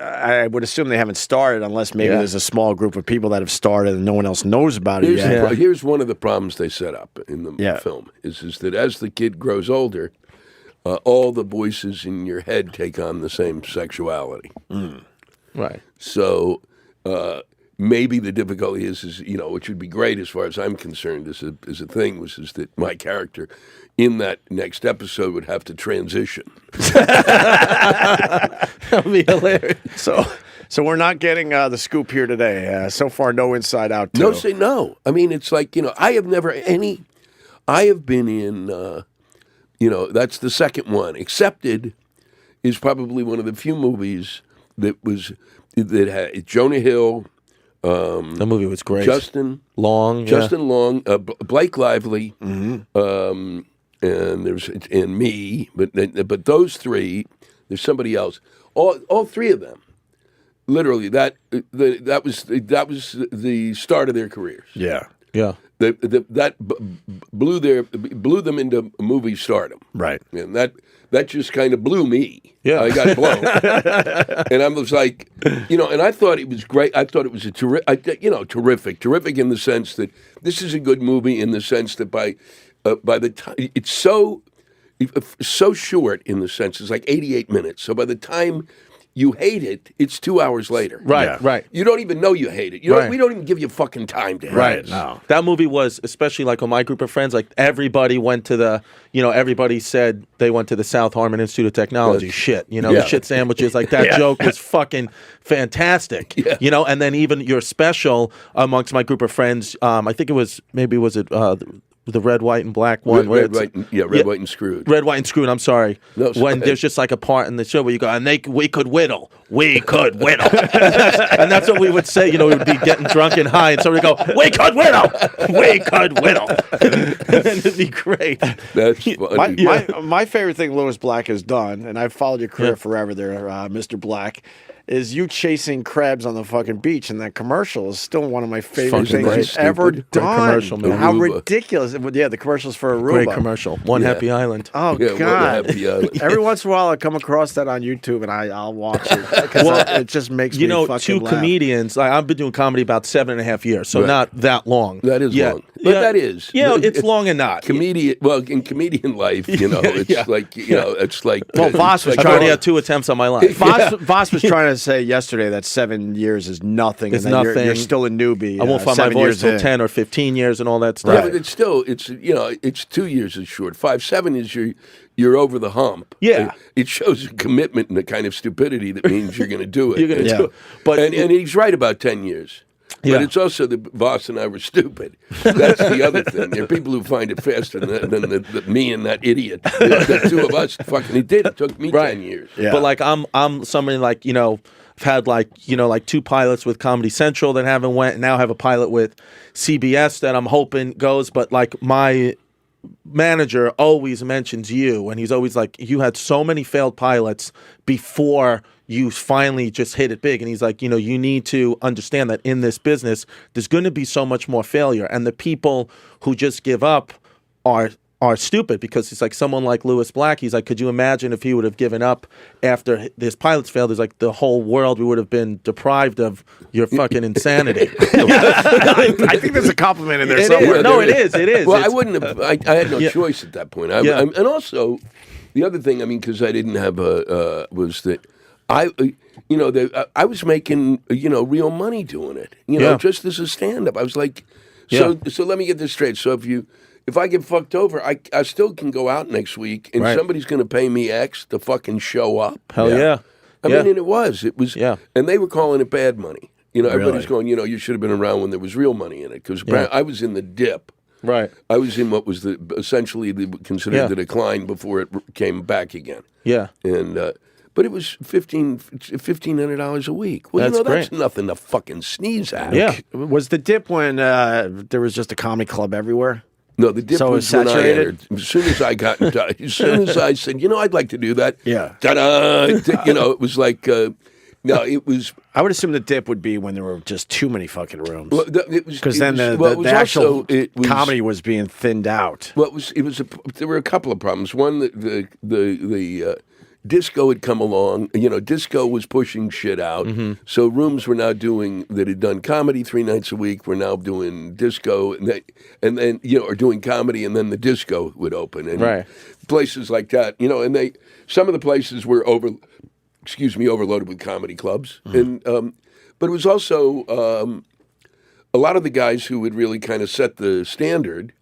I would assume they haven't started unless maybe there's a small group of people that have started and no one else knows about it yet. Here's one of the problems they set up in the film is that as the kid grows older, all the voices in your head take on the same sexuality. Right. So maybe the difficulty is you know, which would be great as far as I'm concerned as a thing is that my character in that next episode would have to transition. That would be hilarious. So we're not getting the scoop here today. So far, no Inside Out 2. No, say no. I mean, it's like, you know, I have been in, you know, that's the second one. Accepted is probably one of the few movies that had Jonah Hill, The movie was great. Justin Long. Long, Blake Lively, and me, but those three, there's somebody else. All three of them, literally that was the start of their careers. Yeah. Yeah. That blew them into movie stardom. Right. And that just kind of blew me. Yeah. I got blown. And I was like, you know, and I thought it was great. I thought it was terrific in the sense that this is a good movie in the sense that by the time it's so short in the sense it's like 88 minutes. So by the time you hate it, it's 2 hours later. Right, Yeah. right. You don't even know you hate it. Right. We don't even give you fucking time to hate Right. it. No. That movie was, especially like on my group of friends, like everybody went to everybody said they went to the South Harmon Institute of Technology. Shit. You know, Yeah. the shit sandwiches, like that joke was fucking fantastic. Yeah. You know, and then even your special amongst my group of friends, I think it was the red, white, and black one. where Red, it's- white, and screwed. Red, white, and screwed. I'm sorry. No, when there's just like a part in the show where you go, and we could whittle. We could whittle. and that's what we would say. You know, we would be getting drunk and high, and somebody would go, we could whittle. We could whittle. And it'd be great. That's funny. My favorite thing Lewis Black has done, and I've followed your career forever there, Mr. Black, is you chasing crabs on the fucking beach, and that commercial is still one of my favorite fucking things great. you've ever Stupid. Great done. commercial, man. How Aruba. ridiculous. Yeah, the commercials for Aruba. Great commercial. One Happy Island. Oh, Yeah, what God. a happy island. Every once in a while, I come across that on YouTube, and I'll watch it because it just makes me You know, fucking two laugh. comedians. Like, I've been doing comedy about 7.5 years, so Right. not that long. That is long. But that is. Yeah, it's long and not. Comedian. Well, in comedian life, you know, it's like it's like. Well, Voss was I've trying already to had 2 attempts on my life. Voss was trying to say yesterday that 7 years is nothing. It's and that nothing. You're still a newbie. I won't find my 7 voice years till in. 10 or 15 years and all that stuff. Yeah, but it's still it's 2 years is short. 5, 7 is you're over the hump. Yeah. It shows a commitment and a kind of stupidity that means you're going to do it. You're gonna do it. But But and he's right about 10 years. Yeah. But it's also that Voss and I were stupid. That's the other thing. There are people who find it faster than me and that idiot. The two of us fucking it did. It took me 10 years. Yeah. But like I'm somebody like, had like 2 pilots with Comedy Central that haven't went. Now have a pilot with CBS that I'm hoping goes. But like my manager always mentions you, and he's always like, you had so many failed pilots before you finally just hit it big. And he's like, you need to understand that in this business, there's going to be so much more failure. And the people who just give up are stupid, because it's like someone like Lewis Black. He's like, could you imagine if he would have given up after his pilots failed? It's like the whole world, we would have been deprived of your fucking insanity. I think there's a compliment in there It somewhere. is. No, it is. It is. Well, It's- I wouldn't have. I had no choice at that point. And also, the other thing, because I didn't have was that I was making real money doing it. Just as a stand-up. I was like, so let me get this straight. So if I get fucked over, I still can go out next week, and somebody's going to pay me X to fucking show up. Hell yeah. I mean, and it was, Yeah. and they were calling it bad money. Everybody's going, you should have been around when there was real money in it, because I was in the dip. Right. I was in what was essentially considered the decline before it came back again. Yeah. And but it was $1,500 a week. Well, That's that's great. nothing to fucking sneeze at. Yeah. Was the dip when there was just a comedy club everywhere? No, the dip So it was was when I saturated? entered. As soon as I got in touch, as soon as I said, I'd like to do that. Yeah. Ta-da! It was like, no, it was. I would assume the dip would be when there were just too many fucking rooms. Well, it was Because then it was the actual also, it was, comedy was being thinned out. Well, there were a couple of problems. One, the disco had come along. Disco was pushing shit out. Mm-hmm. So rooms were now that had done comedy 3 nights a week were now doing disco, and then or doing comedy, and then the disco would open, and Right. places like that. And some of the places were overloaded with comedy clubs, and but it was also a lot of the guys who had really kind of set the standard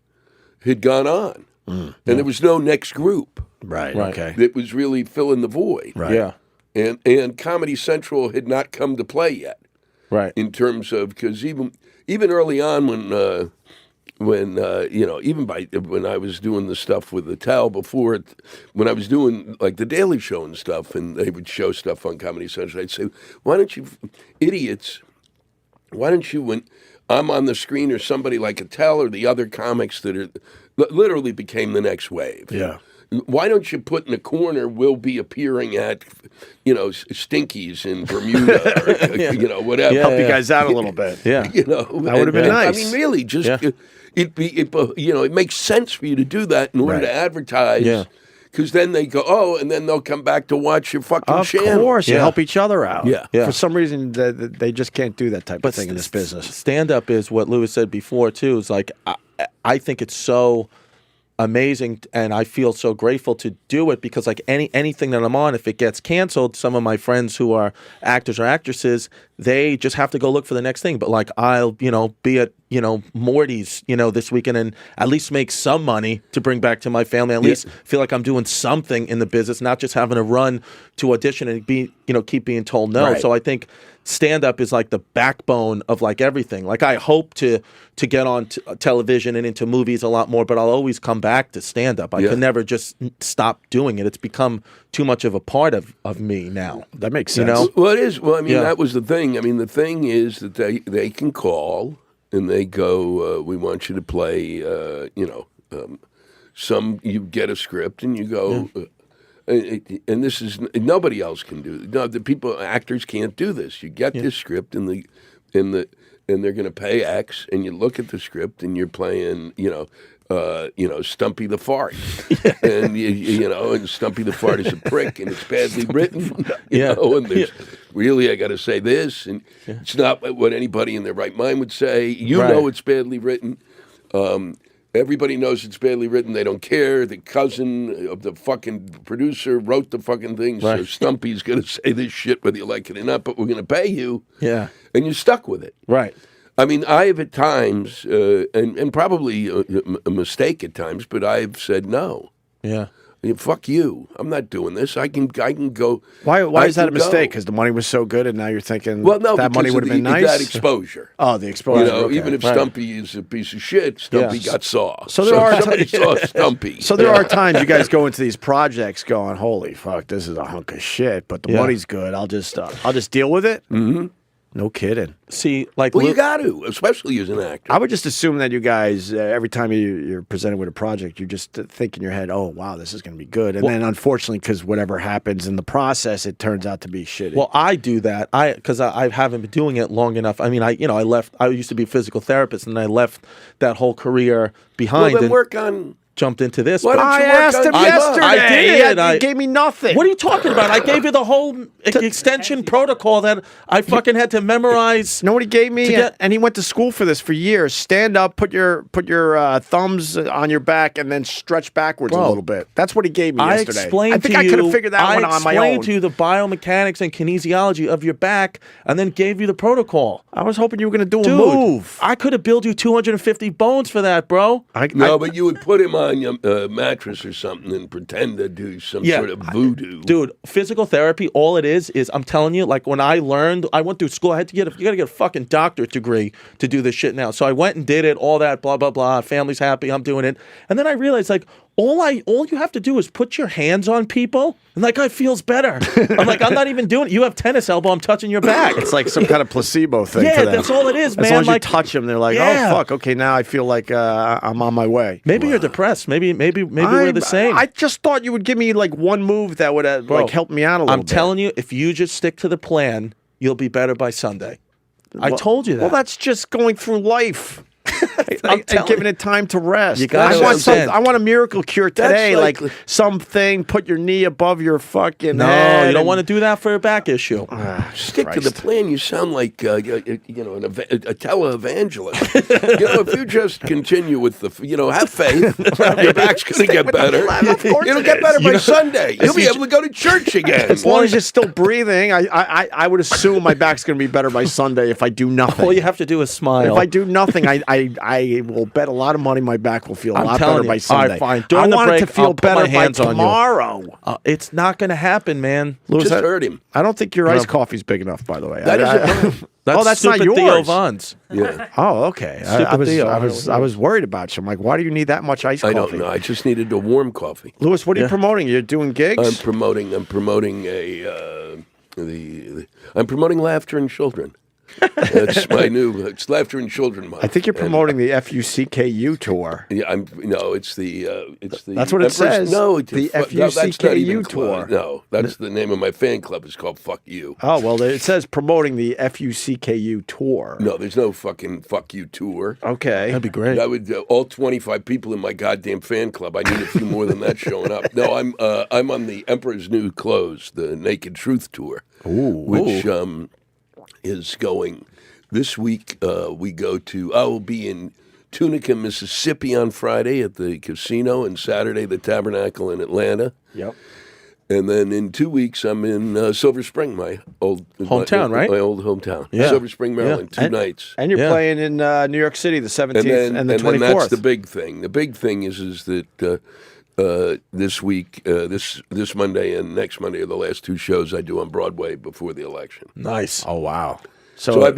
had gone on, and there was no next group Right. Right. Okay. that was really filling the void. Right. Yeah. And Comedy Central had not come to play yet Right. in terms of, because even early on when I was doing the stuff with the Towel before it, when I was doing like the Daily Show and stuff, and they would show stuff on Comedy Central, I'd say, why don't you when I'm on the screen, or somebody like Attell or the other comics that literally became the next wave. Yeah. Why don't you put in a corner, we'll be appearing at, Stinkies in Bermuda, or, whatever. Yeah, Help you guys out a little bit. Yeah. That would have been nice. I mean, really, just Yeah. it makes sense for you to do that in order Right. to advertise. Yeah. Because then they go, and then they'll come back to watch your fucking Of channel. course, you Yeah. help each other out. Yeah. Yeah. For some reason, they just can't do that type of thing in this business. Stand up is what Lewis said before too. Is like I think it's so amazing, and I feel so grateful to do it, because like anything that I'm on, if it gets canceled, some of my friends who are actors or actresses, they just have to go look for the next thing. But like I'll be at Morty's this weekend, and at least make some money to bring back to my family. At least feel like I'm doing something in the business, not just having to run to audition and keep being told no. Right. So I think stand up is like the backbone of like everything. Like I hope to get on television and into movies a lot more, but I'll always come back to stand up. I can never just stop doing it. It's become too much of a part of me now. That makes sense. Well, it is. Well, I mean, Yeah. that was the thing. I mean, the thing is that they can call and they go, we want you to play, you get a script and you go, and this is, nobody else can do it. No, actors can't do this. You get this script and they're going to pay X, and you look at the script and you're playing, Stumpy the Fart, and and Stumpy the Fart is a prick, and it's badly written, and there's really, I got to say this, and it's not what anybody in their right mind would say. Right. It's badly written. Everybody knows it's badly written. They don't care. The cousin of the fucking producer wrote the fucking thing, so Right. Stumpy's going to say this shit whether you like it or not, but we're going to pay you. Yeah. And you're stuck with it. Right. I mean, I have at times, and probably a mistake at times, but I've said no. Yeah. Fuck you. I'm not doing this. I can go. Why is that a can go. mistake? Because the money was so good, and now you're thinking Well, no, that money because would have been nice. That exposure. Oh, the exposure. You know, okay. even if Stumpy is a piece of shit, Stumpy Yes. got saw. So there are somebody saw Stumpy. So there are times you guys go into these projects going, "Holy fuck, this is a hunk of shit," but the money's good. I'll just deal with it. Mm-hmm. No kidding. See, like, Well, you got to, especially as an actor. I would just assume that you guys, every time you're presented with a project, you just think in your head, "Oh, wow, this is going to be good," and then unfortunately, because whatever happens in the process, it turns out to be shitty. well, I do that. Because I haven't been doing it long enough. I mean, I left. I used to be a physical therapist, and I left that whole career behind. then and work on. jumped into this. Why but don't I you work asked on him Big yesterday. Buck? I did. He gave me nothing. What are you talking about? I gave you the whole extension protocol that I fucking had to memorize. You know what he gave me? To get- And he went to school for this for years. Stand up, put your thumbs on your back, and then stretch backwards a Bro, little bit. That's what he gave me I yesterday. explained I think to I you. could have figured that one on my own. I explained to you the biomechanics and kinesiology of your back, and then gave you the protocol. I was hoping you were going to do a Dude, move. I could have billed you 250 bones for that, bro. No, but you would put him on your mattress or something and pretend to do some sort of voodoo. Dude, physical therapy, all it is I'm telling you, like when I learned, I went through school, I had to you got to get a fucking doctorate degree to do this shit now. So I went and did it, all that, blah, blah, blah. Family's happy, I'm doing it. And then I realized, like, all you have to do is put your hands on people, and that guy feels better. I'm like, I'm not even doing it. You have tennis elbow, I'm touching your back. It's like some kind of placebo thing. Yeah, to them. that's all it is, man. As long as Like, you touch them, they're like, yeah. "Oh fuck, okay, now I feel like I'm on my way." Maybe you're depressed. Maybe we're the same. I just thought you would give me like one move that would like help me out a little bit. I'm telling you, if you just stick to the plan, you'll be better by Sunday. I told you that. Well, that's just going through life. I'm and telling giving it time to rest. You gotta I want a miracle cure today, like- like something. Put your knee above your fucking No, head. you don't want to do that for a back issue. Stick to the plan. You sound like a televangelist. If you just continue with the, have faith, your back's going to get better. It'll get better by Sunday. You'll be able to go to church again. As long as you're still breathing, I would assume my back's going to be better by Sunday if I do nothing. All you have to do is smile. If I do nothing, I will bet a lot of money my back will feel a I'm lot telling better you. by All Sunday. right, fine. During I the want it break, to feel I'll put my better by hands on you. tomorrow. It's not going to happen, man. Louis, Just hurt him. I don't think your iced coffee's big enough, by the way. That is a plan. That's that's not stupid Theo yours. Vaughn's. Yeah. Oh, okay. I Stupid was Theo. I was worried about you. I'm like, why do you need that much iced I coffee? don't know. I just needed a warm coffee. Louis, what are you promoting? You're doing gigs? I'm promoting I'm promoting Laughter in Children. That's my it's Laughter in Children month. I think you're promoting the FUCKU tour. Yeah, it's the That's what it says. No, The that's not even FUCKU tour. No, that's the name of my fan club. It's called Fuck You. Oh, well, it says promoting the FUCKU tour. No, there's no fucking Fuck You tour. Okay. That'd be great. I would all 25 people in my goddamn fan club. I need a few more than that showing up. No, I'm on the Emperor's New Clothes, the Naked Truth tour, which is going this week. We go to. I will be in Tunica, Mississippi on Friday at the casino, and Saturday the Tabernacle in Atlanta. Yep. And then in 2 weeks, I'm in Silver Spring, my old Hometown, right? My old hometown, Yeah. Silver Spring, Maryland. Yeah. 2 nights. And you're Yeah. playing in New York City the 17th and the 24th. then that's the big thing. The big thing is that this week, this Monday and next Monday are the last 2 shows I do on Broadway before the election. Nice. Oh, wow. So I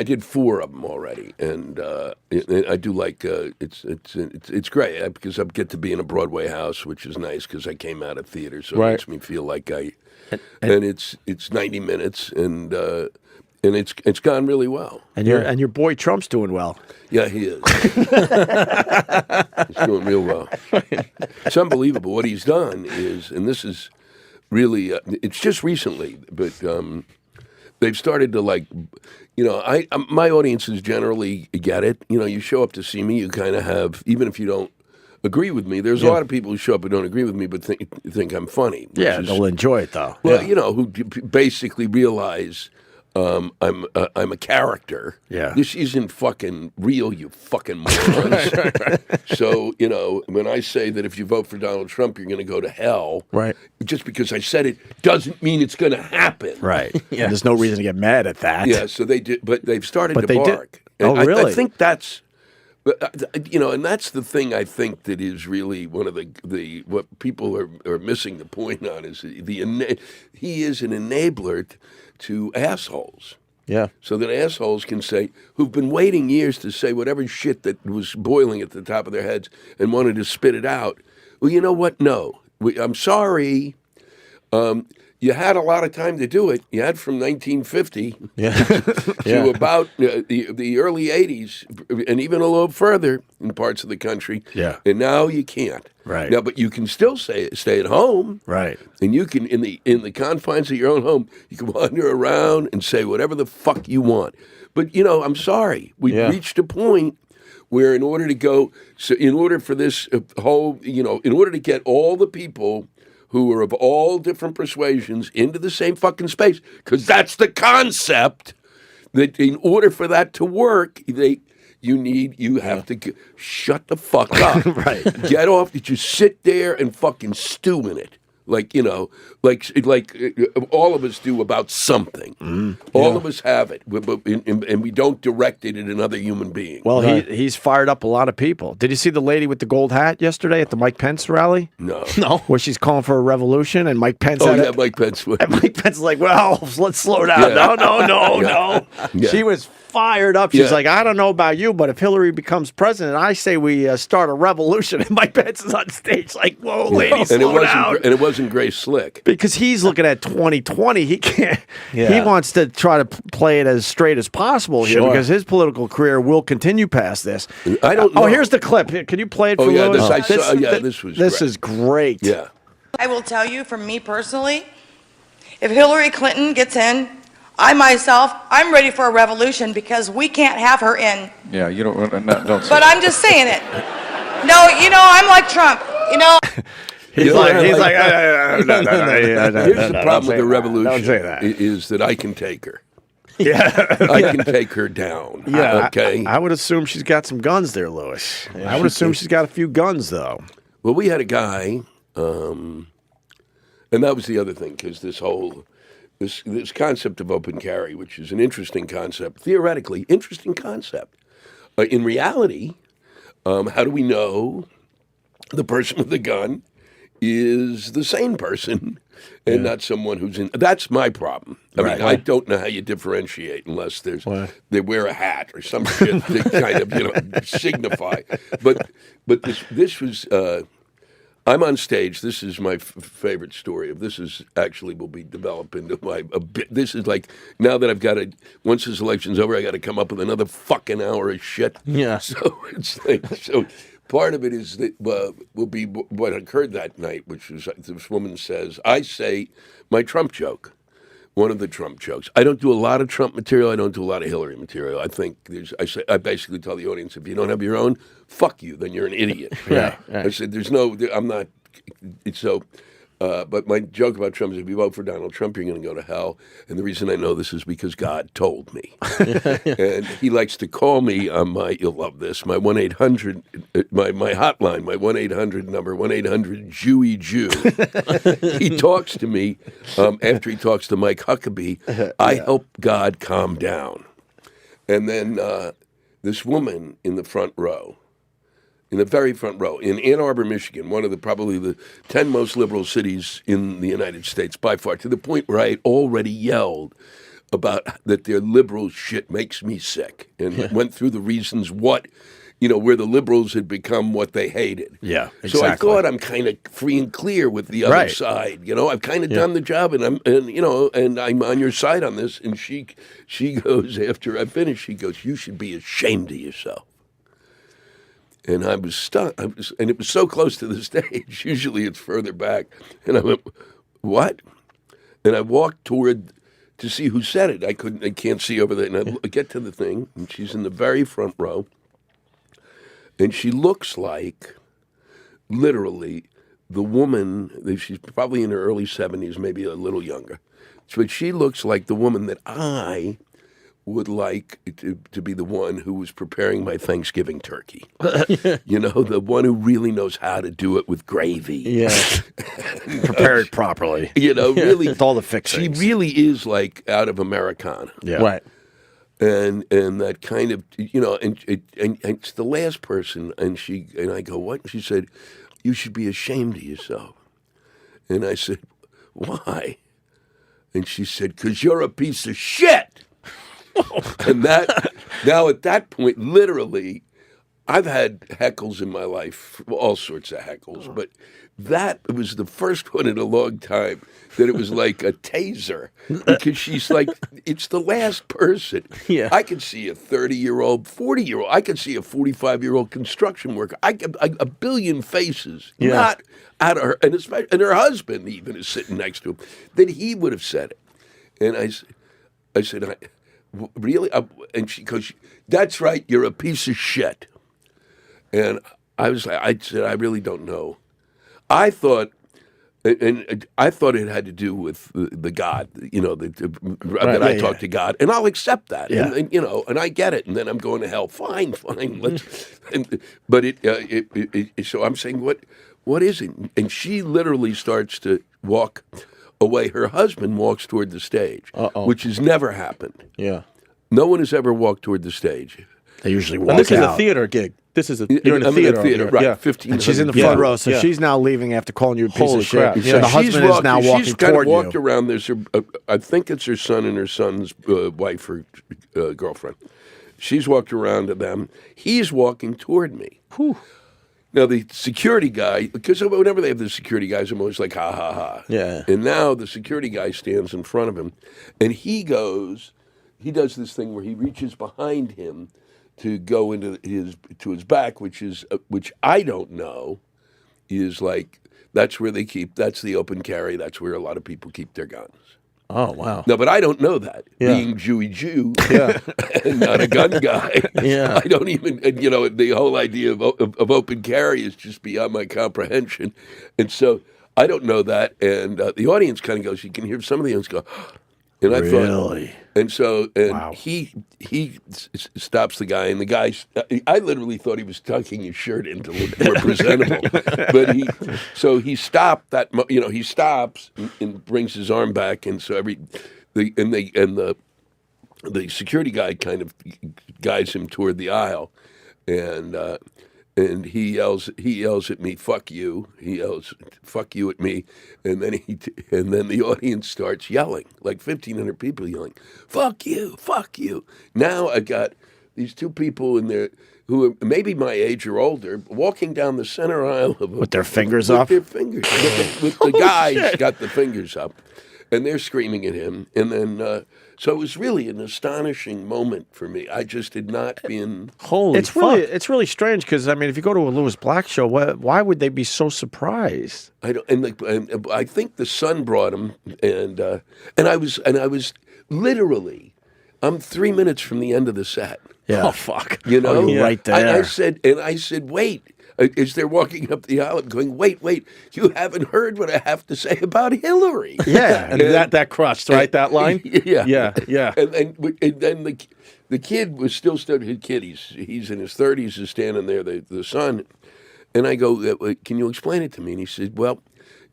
did 4 of them already, and I do like it's great because I get to be in a Broadway house, which is nice because I came out of theater, so it makes me feel like and it's 90 minutes, and it's gone really well. And your boy Trump's doing well. Yeah, he is. He's doing real well. It's unbelievable what he's done and this is really it's just recently, but. They've started to my audiences generally get it. You show up to see me, you kind of have, even if you don't agree with me, there's a lot of people who show up who don't agree with me but think I'm funny. Yeah, they'll enjoy it though. Well, who basically realize I'm a character. Yeah. This isn't fucking real, you fucking morons. So, when I say that if you vote for Donald Trump, you're going to go to hell. Right. Just because I said it doesn't mean it's going to happen. Right. Yeah. There's no reason to get mad at that. Yeah, so they did, but they've started But to they did. bark. Oh, And really? I think that's And that's the thing I think that is really one of the what people are missing the point on is he is an enabler to assholes. Yeah. So that assholes can say, who've been waiting years to say whatever shit that was boiling at the top of their heads and wanted to spit it out. Well, you know what? No. I'm sorry. You had a lot of time to do it. You had from 1950 to about the early 80s, and even a little further in parts of the country. Yeah. And now you can't. Right. Now, but you can still stay at home. Right. And you can, in the confines of your own home, you can wander around and say whatever the fuck you want. But, I'm sorry. We've reached a point where in order for this whole, in order to get all the people who are of all different persuasions into the same fucking space, because that's the concept, that in order for that to work, you have to shut the fuck up. Right. Get off, just sit there and fucking stew in it. Like all of us do about something. All of us have it, and we don't direct it at another human being. Well, he's fired up a lot of people. Did you see the lady with the gold hat yesterday at the Mike Pence rally? No. Where she's calling for a revolution, and Mike Pence. Mike Pence. And Mike Pence is like, well, let's slow down. Yeah. No. Yeah. She was fired up. She's like, I don't know about you, but if Hillary becomes president, I say we start a revolution. And Mike Pence is on stage like, whoa, lady, slow down. And it wasn't Grace Slick. Because he's looking at 2020. He can't. Yeah. He wants to try to play it as straight as possible here because his political career will continue past this. I don't know. Oh, here's the clip. Can you play it for yeah, Louis? this is great. Yeah. I will tell you from me personally, if Hillary Clinton gets in, I'm ready for a revolution because we can't have her in. Yeah, you don't say But I'm just saying it. No, I'm like Trump, He's like, Here's no, the problem with the revolution Don't say that. is that I can take her. Yeah. I can take her down. Yeah. Okay. I would assume she's got some guns there, Louis. I would assume she's got a few guns, though. Well, we had a guy, and that was the other thing, because this concept of open carry, which is an interesting concept, theoretically, interesting concept. In reality, how do we know the person with the gun is the sane person and not someone who's in? That's my problem. I mean, I don't know how you differentiate unless they wear a hat or some shit to kind of signify. But this was. I'm on stage. This is my favorite story. This is actually will be developed into this is like, now that I've got to, once this election's over, I got to come up with another fucking hour of shit. Yeah. So it's like, part of it is that will be what occurred that night, which was this woman says, I say my Trump joke. One of the Trump jokes. I don't do a lot of Trump material. I don't do a lot of Hillary material. I think I basically tell the audience, if you don't have your own, fuck you. Then you're an idiot. Right. I said, I'm not. So, but my joke about Trump is, if you vote for Donald Trump, you're going to go to hell. And the reason I know this is because God told me. And he likes to call me on you'll love this, my 1-800, my hotline, my 1-800 number, 1-800 Jew. He talks to me after he talks to Mike Huckabee. I help God calm down. And then this woman in the front row, in the very front row, in Ann Arbor, Michigan, one of probably the 10 most liberal cities in the United States by far, to the point where I had already yelled about that their liberal shit makes me sick, and went through the reasons where the liberals had become what they hated. Yeah, exactly. So I thought I'm kind of free and clear with the other side. I've kind of done the job, and I'm on your side on this. And she goes, after I finish, she goes, you should be ashamed of yourself. And I was stuck. And it was so close to the stage. Usually it's further back. And I went, what? And I walked toward to see who said it. I can't see over there. And I get to the thing, and she's in the very front row. And she looks like, literally, the woman, she's probably in her early 70s, maybe a little younger. But she looks like the woman that I would like to be the one who was preparing my Thanksgiving turkey. The one who really knows how to do it with gravy. Yeah. Prepare it properly. Really. With all the fixings. She really is like out of Americana. Yeah. Right. and that kind of, you know, and it's the last person, and I go, what? And she said, you should be ashamed of yourself. And I said, why? And she said, because you're a piece of shit. And now at that point, literally, I've had heckles in my life, all sorts of heckles, but that was the first one in a long time that it was like a taser, because she's like, it's the last person. Yeah. I could see a 30-year-old, 40-year-old. I could see a 45-year-old construction worker. A billion faces, not out of her, and her husband even is sitting next to him. Then he would have said it, and I said, really? And she goes, that's right. You're a piece of shit. And I said, I really don't know. I thought it had to do with the God, you know, that I talk to God, and I'll accept that, and you know, and I get it, and then I'm going to hell. Fine, but so I'm saying, what is it? And she literally starts to walk away. Her husband walks toward the stage, which has never happened. Yeah. No one has ever walked toward the stage. They usually walk And this is out. a theater gig. You're in a I'm theater. right? Yeah. 15. And she's in the front row, so she's now leaving after calling you a piece Holy of shit. crap. So Yeah. the husband is now walking she's kind toward of walked you. around. There's I think it's her son and her son's wife or girlfriend. She's walked around to them. He's walking toward me. Whew. Now the security guy, because whenever they have the security guys, I'm always like, ha ha ha. Yeah. And now the security guy stands in front of him, and he does this thing where he reaches behind him to go into his back, which I don't know, is like that's the open carry. That's where a lot of people keep their guns. Oh, wow. No, but I don't know that. Yeah. Being Jew and not a gun guy. Yeah. I don't even, you know, the whole idea of open carry is just beyond my comprehension. And so I don't know that. And the audience kind of goes, you can hear some of the audience go, and I Really? thought, and so Wow. he stops the guy, and the guy, I literally thought he was tucking his shirt in to look more presentable, but he stopped that, you know, he stops and brings his arm back, and so the security guy kind of guides him toward the aisle, and he yells at me, "Fuck you!" He yells, "Fuck you" at me, and then the audience starts yelling, like 1,500 people yelling, "Fuck you! Fuck you!" Now I got these two people in there who are maybe my age or older, walking down the center aisle With their fingers up? With their fingers, with the guys got the fingers up, and they're screaming at him, and then. So it was really an astonishing moment for me. I just had not been. Holy It's fuck. really strange because I mean, if you go to a Louis Black show, why would they be so surprised? I don't, and I think the son brought him, and I was literally, I'm 3 minutes from the end of the set. Yeah. Oh, fuck. You know, Oh, you're right there. I said, wait. As they're walking up the aisle, I'm going, wait, you haven't heard what I have to say about Hillary. Yeah. And that crushed, right? That line? Yeah. Yeah. And then the kid was still studying. Kid, he's in his 30s, is standing there, the son. And I go, can you explain it to me? And he said, well,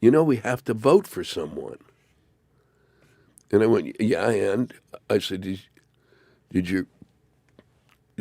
you know, we have to vote for someone. And I went, yeah, and I said,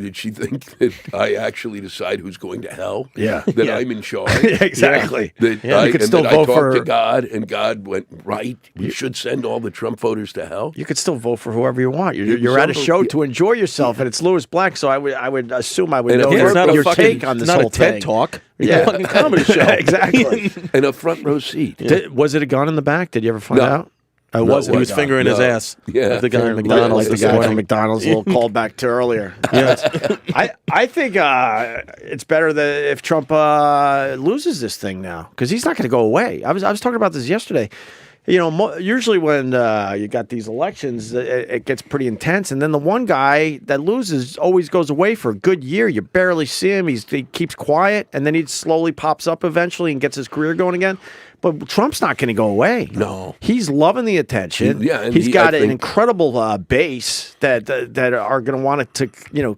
did she think that I actually decide who's going to hell? Yeah. That Yeah. I'm in charge? Exactly. That Yeah, you could still I vote talked for- to God, and God went, right, we should send all the Trump voters to hell. You could still vote for whoever you want. You're at a show to enjoy yourself, and it's Louis Black, so I would assume I would And know it's not your a take on this not whole a TED thing. talk. Yeah. It's a fucking comedy show. Exactly. And a front row seat. Was it a gun in the back? Did you ever find No. out? No, wasn't He a was gun. fingering his No. ass. Yeah. Like the guy at Like McDonald's the this guy from morning. McDonald's, a little callback to earlier. Yes. I think it's better that if Trump loses this thing now, because he's not going to go away. I was talking about this yesterday. You know, usually when you got these elections, it gets pretty intense, and then the one guy that loses always goes away for a good year. You barely see him. He keeps quiet, and then he slowly pops up eventually and gets his career going again. But Trump's not going to go away. No. He's loving the attention. And he's got I an think- incredible base that are going to want to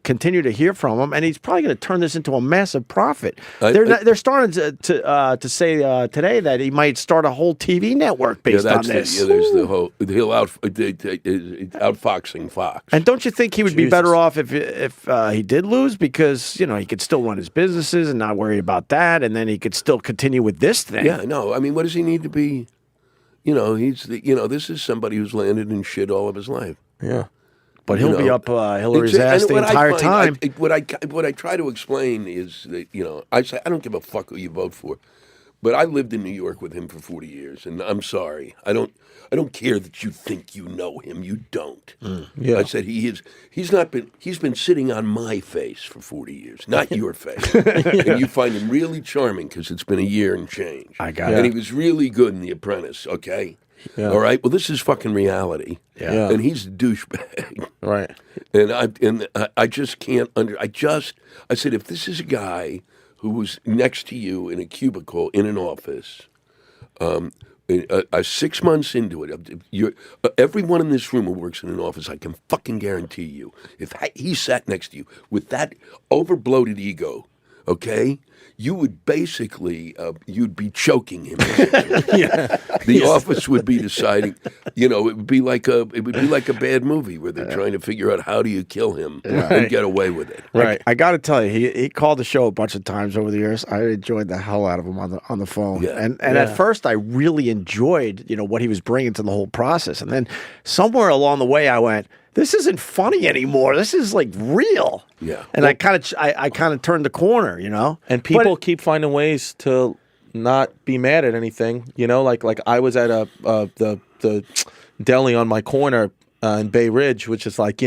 continue to hear from him, and he's probably going to turn this into a massive profit. They're starting to say today that he might start a whole TV network based on this. There's the whole he'll outfoxing Fox. And don't you think he would be better off if he did lose, because he could still run his businesses and not worry about that, and then he could still continue with this thing. Yeah, no, I mean, what does he need to be? This is somebody who's landed in shit all of his life. Yeah. But he'll be up Hillary's ass the entire time. What I try to explain is that I say I don't give a fuck who you vote for, but I lived in New York with him for 40 years, and I'm sorry, I don't care that you think you know him. You don't. Yeah. I said he's been sitting on my face for 40 years, not your face. And you find him really charming because it's been a year and change. I got it. And he was really good in The Apprentice. Okay. Yeah. All right. Well, this is fucking reality. Yeah. And he's a douchebag. Right. And I just can't I said, if this is a guy who was next to you in a cubicle in an office, 6 months into it, everyone in this room who works in an office, I can fucking guarantee you, if he sat next to you with that over-bloated ego, okay, you would basically, you'd be choking him. The office would be deciding, it would be like a bad movie where they're trying to figure out how do you kill him and get away with it. Right. I got to tell you, he called the show a bunch of times over the years. I enjoyed the hell out of him on the phone. Yeah. And at first, I really enjoyed what he was bringing to the whole process. And then somewhere along the way, I went, this isn't funny anymore. This is like real. Yeah. And I kind of turned the corner, And people keep finding ways to not be mad at anything. Like I was at the deli on my corner in Bay Ridge, which is like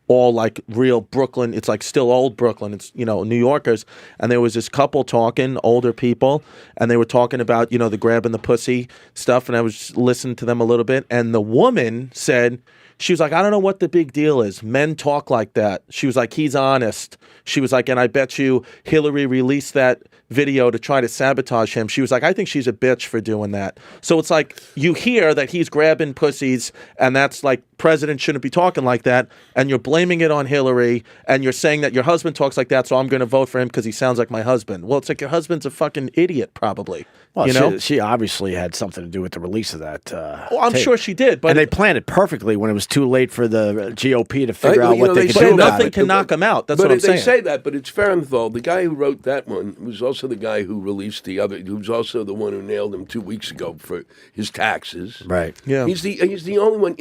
all like real Brooklyn. It's like still old Brooklyn. It's New Yorkers, and there was this couple talking, older people, and they were talking about the grabbing the pussy stuff, and I was listening to them a little bit, and the woman said. She was like, I don't know what the big deal is. Men talk like that. She was like, he's honest. She was like, and I bet you Hillary released that video to try to sabotage him. She was like, I think she's a bitch for doing that. So it's like you hear that he's grabbing pussies, and that's like president shouldn't be talking like that, and you're blaming it on Hillary, and you're saying that your husband talks like that, so I'm going to vote for him because he sounds like my husband. Well, it's like your husband's a fucking idiot, probably. Well, she obviously had something to do with the release of that. Well, I'm tape. sure she did, but and they planned it perfectly when it was too late for the GOP to figure out what they could do about nothing it. can knock him out. That's what I'm saying. They say that, but it's Farenthold. The guy who wrote that one was also the guy who released the other. Who was also the one who nailed him 2 weeks ago for his taxes. Right. Yeah. He's the only one.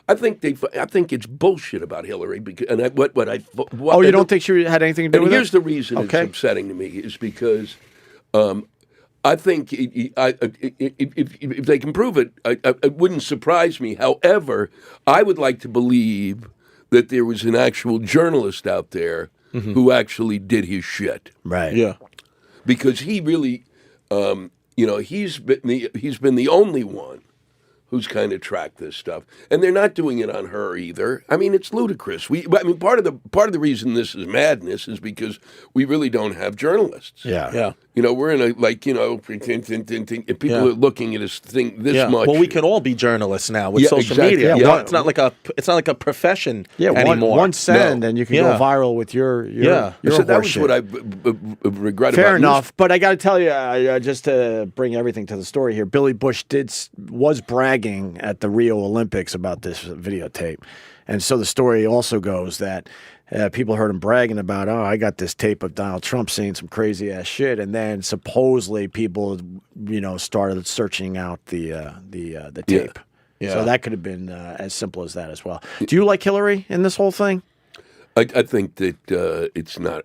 I think it's bullshit about Hillary. Because, and you don't think she had anything to do with it? And here's the reason it's upsetting to me is because. I think if they can prove it, it wouldn't surprise me. However, I would like to believe that there was an actual journalist out there who actually did his shit. Right. Yeah. Because he really, he's been the only one who's kind of tracked this stuff, and they're not doing it on her either. I mean, it's ludicrous. Part of the reason this is madness is because we really don't have journalists. Yeah. We're in a people are looking at this thing this much. Well, we can all be journalists now with social exactly. media. Yeah. It's not like a profession Yeah, anymore. one send and you can go viral with your So that was horseshit. what I regret about Fair enough, but I got to tell you, just to bring everything to the story here, Billy Bush was bragging at the Rio Olympics about this videotape, and so the story also goes that people heard him bragging about, I got this tape of Donald Trump saying some crazy ass shit, and then supposedly people, started searching out the tape. Yeah. So that could have been as simple as that as well. Do you like Hillary in this whole thing? I think that it's not.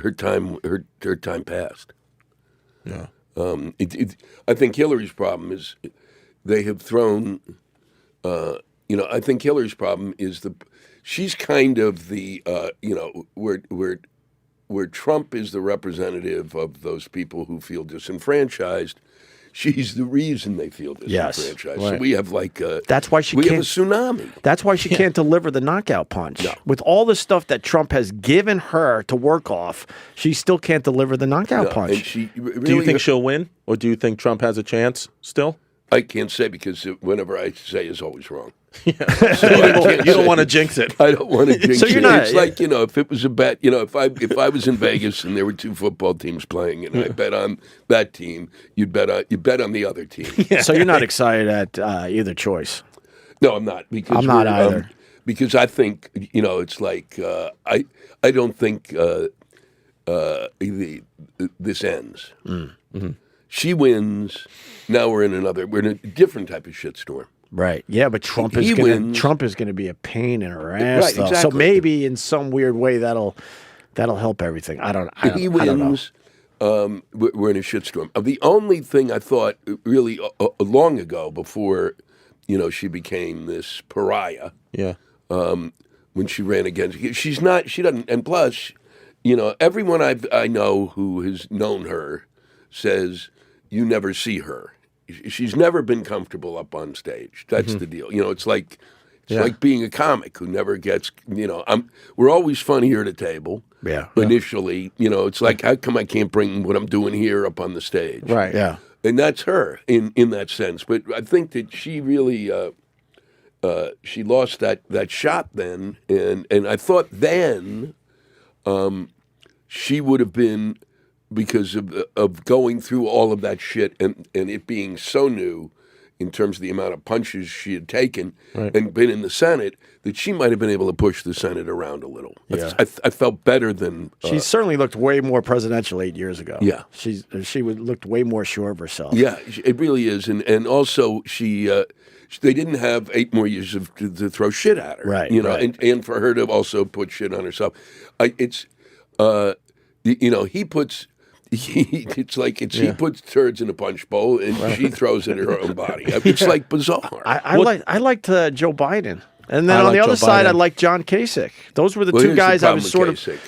Her time passed. Yeah. I think Hillary's problem is they have thrown. I think Hillary's problem is she's kind of the where Trump is the representative of those people who feel disenfranchised. she's the reason they feel disenfranchised. So right. we have like That's why she we have a can't. tsunami. That's why she can't deliver the knockout punch. No. With all the stuff that Trump has given her to work off, she still can't deliver the knockout And punch. she really, Do you think she'll win, or do you think Trump has a chance still? I can't say because whenever I say is always wrong. You don't want to jinx it. I don't want to jinx So you're it. not- It's like, if it was a bet, if I was in Vegas and there were two football teams playing and I bet on that team, you bet on the other team. So you're not excited at either choice. No, I'm not. Because I'm not we're, either. Because I think, it's like I don't think this ends. Mm-hmm. She wins. Now we're in a different type of shitstorm. Right. Yeah, but Trump He is going wins. to be a pain in her ass. Right, though. So exactly. maybe in some weird way that'll help everything. I don't He I don't know. wins. We're in a shitstorm. The only thing I thought really long ago, before she became this pariah, Yeah. when she ran against, she doesn't, and plus, everyone I know who has known her says you never see her. She's never been comfortable up on stage. That's the deal. It's like like being a comic who never gets. We're always funny here at the table. Yeah. Initially, it's like, how come I can't bring what I'm doing here up on the stage? Right. Yeah. And that's her in that sense. But I think that she really she lost that shot then, and I thought then she would have been, because of going through all of that shit and it being so new in terms of the amount of punches she had taken and been in the Senate, that she might have been able to push the Senate around a little. Yeah. I felt better than... She certainly looked way more presidential 8 years ago. Yeah. She looked way more sure of herself. Yeah, it really is. And also they didn't have 8 more years to throw shit at her. Right, right. And for her to also put shit on herself. He puts... he puts turds in a punch bowl and she throws it in her own body. It's like bizarre. I liked Joe Biden, and then I on like the other Joe side, Biden. I liked John Kasich. Those were the Well, two here's the guys I problem was with sort of. Kasich.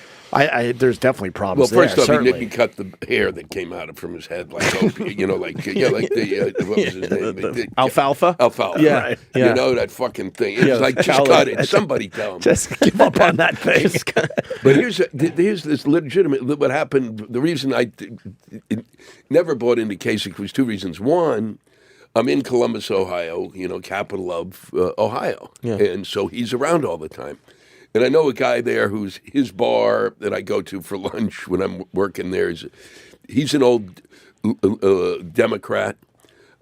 There's definitely Well, problems first there. off, he Certainly. cut the hair that came out from his head, like Opie, like the what was his name? Alfalfa? Alfalfa. Yeah, Right. yeah. That fucking thing. It's like, just cowlick. cut it. Somebody tell him. Just give up on that thing. But here's this legitimate. What happened? The reason I never bought into Kasich was 2 reasons. One, I'm in Columbus, Ohio, capital of Ohio, and so he's around all the time. And I know a guy there who's his bar that I go to for lunch when I'm working there. He's an old Democrat,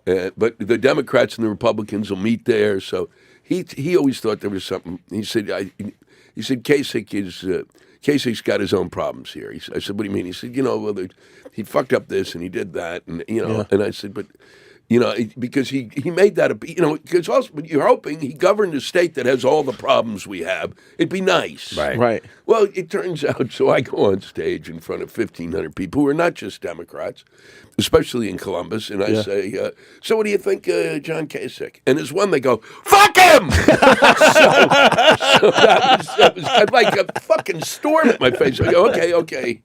but the Democrats and the Republicans will meet there. So he always thought there was something. He said Kasich's got his own problems here. I said, what do you mean? He said, he fucked up this and he did that, and and I said, but. Because he made that, because also you're hoping he governed a state that has all the problems we have. It'd be nice. Right. Well, it turns out, so I go on stage in front of 1,500 people who are not just Democrats, especially in Columbus, and I say, so what do you think, John Kasich? And there's one, they go, fuck him! so that was I'd like a fucking storm at my face. I go, okay, all right.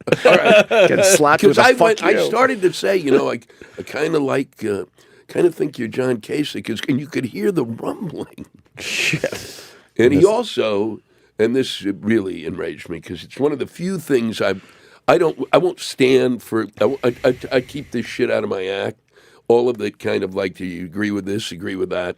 Get slapped with Because a fuck I you. started to say, I kind of like... kind of think you're John Kasich, and you could hear the rumbling. Shit. And he also, and this really enraged me because it's one of the few things I won't stand for. I keep this shit out of my act. All of the kind of like, do you agree with this, agree with that?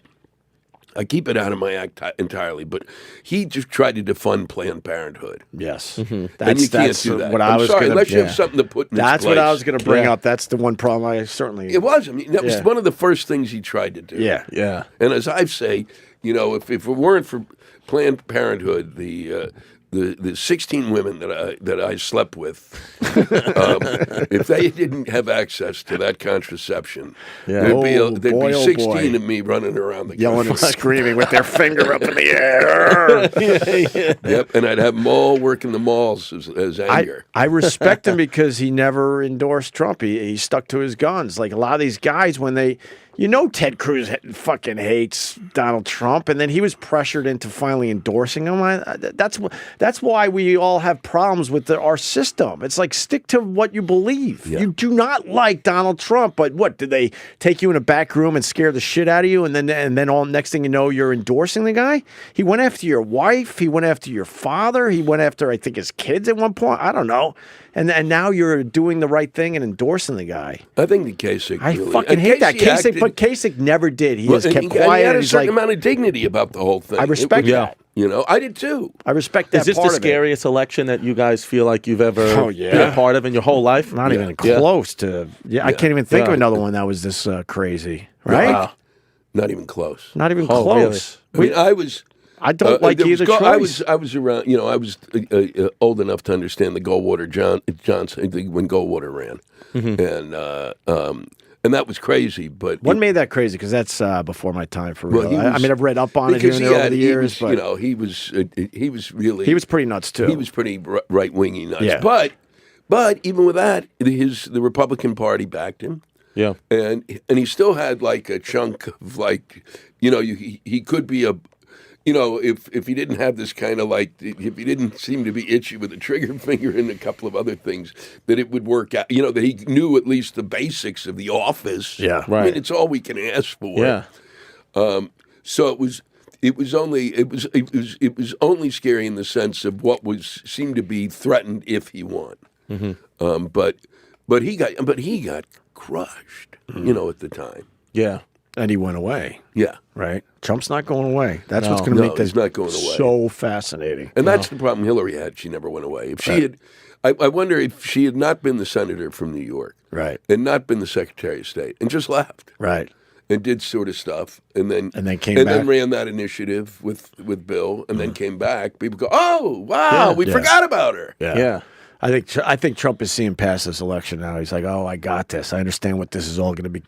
I keep it out of my act entirely, but he just tried to defund Planned Parenthood. Yes. And you can't do that. What I'm I was sorry, gonna, unless you have something to put in its That's what place. I was going to bring Yeah. up. That's the one problem I certainly. It was. I mean, that was Yeah. one of the first things he tried to do. Yeah. Yeah. And as I say, if it weren't for Planned Parenthood, the 16 women that I slept with, if they didn't have access to that contraception, there'd be Oh, there'd boy, be oh, 16 boy. of me running around the Yelling and country. screaming with their finger up in the air. Yep, and I'd have them all working the malls as anger. I respect him because he never endorsed Trump. He stuck to his guns. Like a lot of these guys, when they Ted Cruz fucking hates Donald Trump, and then he was pressured into finally endorsing him. That's why we all have problems with our system. It's like, stick to what you believe. Yeah. You do not like Donald Trump, but what, did they take you in a back room and scare the shit out of you, and then all next thing you know, you're endorsing the guy? He went after your wife. He went after your father. He went after, I think, his kids at one point. I don't know. And now you're doing the right thing and endorsing the guy. I think the Kasich. I really, fucking hate that. Kasich But Kasich never did. He well, just kept and quiet. He had and a he's certain like, amount of dignity about the whole thing. I respect that. I did too. I respect that. Is this part the of it. scariest election that you guys feel like you've ever Oh, yeah. been a part of in your whole life? Not even close to. Yeah, I can't even think of another one that was this crazy. Right? Wow. Not even close. Not even Oh, close. I mean, I was. I don't like there was either choice. I was around. I was old enough to understand the Goldwater Johnson when Goldwater ran, and that was crazy. But What made that crazy? Because that's before my time for real. Well, I mean, I've read up on it here and there over the years, but he was really he was pretty nuts too. he was pretty right wingy nuts. Yeah. But even with that, the Republican Party backed him. Yeah. And he still had like a chunk of like, he could be a, if he didn't have this kind of like, if he didn't seem to be itchy with a trigger finger and a couple of other things, that it would work out. That he knew at least the basics of the office. Yeah. I Right. mean, it's all we can ask for. Yeah. So it was only scary in the sense of what seemed to be threatened if he won. Mm-hmm. But he got crushed, at the time. Yeah. and he went away. Yeah. Right? Trump's not going away. That's No. what's going to No, make this he's not going away. so fascinating. And that's the problem Hillary had. She never went away. If she had, I wonder if she had not been the senator from New York, Right. and not been the Secretary of State, and just left, Right. and did sort of stuff, and then came and back. then ran that initiative with Bill, and then came back. People go, "Oh, wow, we Yeah. forgot about her." Yeah. Yeah. I think Trump is seeing past this election now. He's like, "Oh, I got this. I understand what this is all going to be,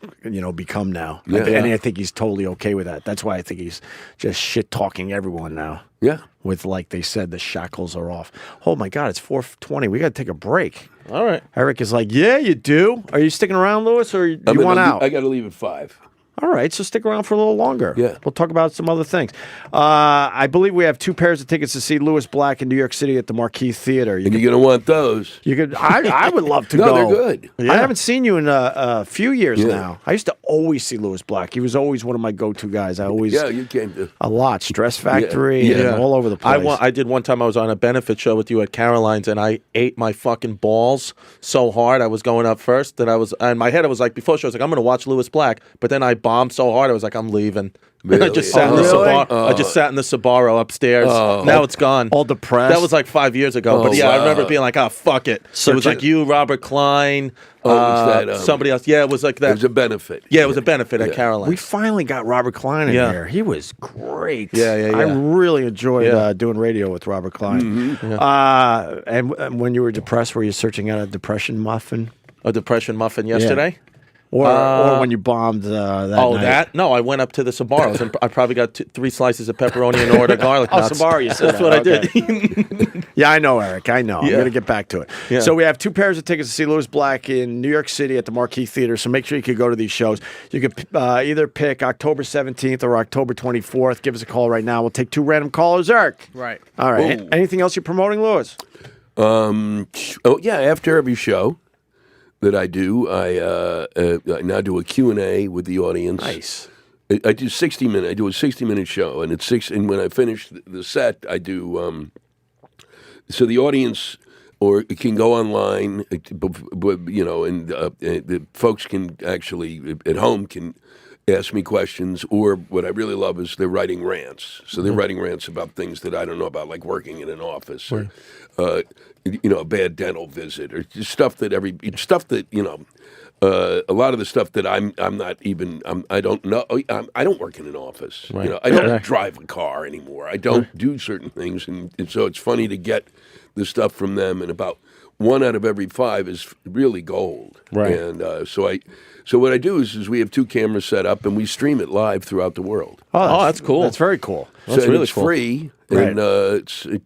become now." Yeah. And I think he's totally okay with that. That's why I think he's just shit talking everyone now. Yeah. With, like they said, the shackles are off. Oh my God, it's 4:20. We got to take a break. All right. Eric is like, "Yeah, you do. Are you sticking around, Lewis, or you want out?" I got to leave at 5. All right, so stick around for a little longer. Yeah. We'll talk about some other things. I believe we have 2 pairs of tickets to see Lewis Black in New York City at the Marquee Theater. And you're going to want those. You could. I would love to No, go. they're good. I haven't seen you in a few years Yeah. now. I used to always see Lewis Black. He was always one of my go-to guys. I always Yeah, you came to. a lot. Stress Factory Yeah. and all over the place. I did one time. I was on a benefit show with you at Caroline's, and I ate my fucking balls so hard. I was going up first that I was, in my head, I was like, before the show, I was like, I'm going to watch Lewis Black. But then I bombed so hard, I was like, I'm leaving. Really? I just sat in the Really? Sbarro. I just sat in the Sbarro upstairs. Now it's gone. all depressed. That was like 5 years ago. But yeah, I remember being like, oh, fuck it. So it was like you, Robert Klein, Oh, was that, somebody else. Yeah, it was like that. It was a benefit. Yeah, it was a benefit at Caroline's. We finally got Robert Klein in Yeah. here. He was great. Yeah. I really enjoyed Yeah. doing radio with Robert Klein. Mm-hmm. And when you were depressed, were you searching out a depression muffin? A depression muffin yesterday. Or when you bombed that Oh, night? that? No, I went up to the Sbarro's and I probably got 3 slices of pepperoni and ordered garlic Oh, nuts. Sbarro, you said That's that. what I Okay. did. Yeah, I know, Eric. I know. I'm Yeah. going to get back to it. Yeah. So we have 2 pairs of tickets to see Lewis Black in New York City at the Marquee Theater. So make sure you can go to these shows. You could either pick October 17th or October 24th. Give us a call right now. We'll take 2 random callers. Eric. Right. All right. Ooh. Anything else you're promoting, Lewis? Oh yeah, after every show that I do, I now do a Q&A with the audience. Nice. I do 60 minute. I do a 60-minute show, and it's 6. And when I finish the set, I do. So the audience or it can go online, and the folks can actually at home can ask me questions. Or what I really love is they're writing rants. So they're writing rants about things that I don't know about, like working in an office or a bad dental visit, or just stuff that a lot of the stuff that I don't know. I don't work in an office. Right. I don't drive a car anymore. I don't do certain things, and so it's funny to get the stuff from them. And about 1 out of every 5 is really gold. Right. And so what I do is we have 2 cameras set up, and we stream it live throughout the world. Oh, that's cool. That's very cool. That's So really it's cool. free, Right. and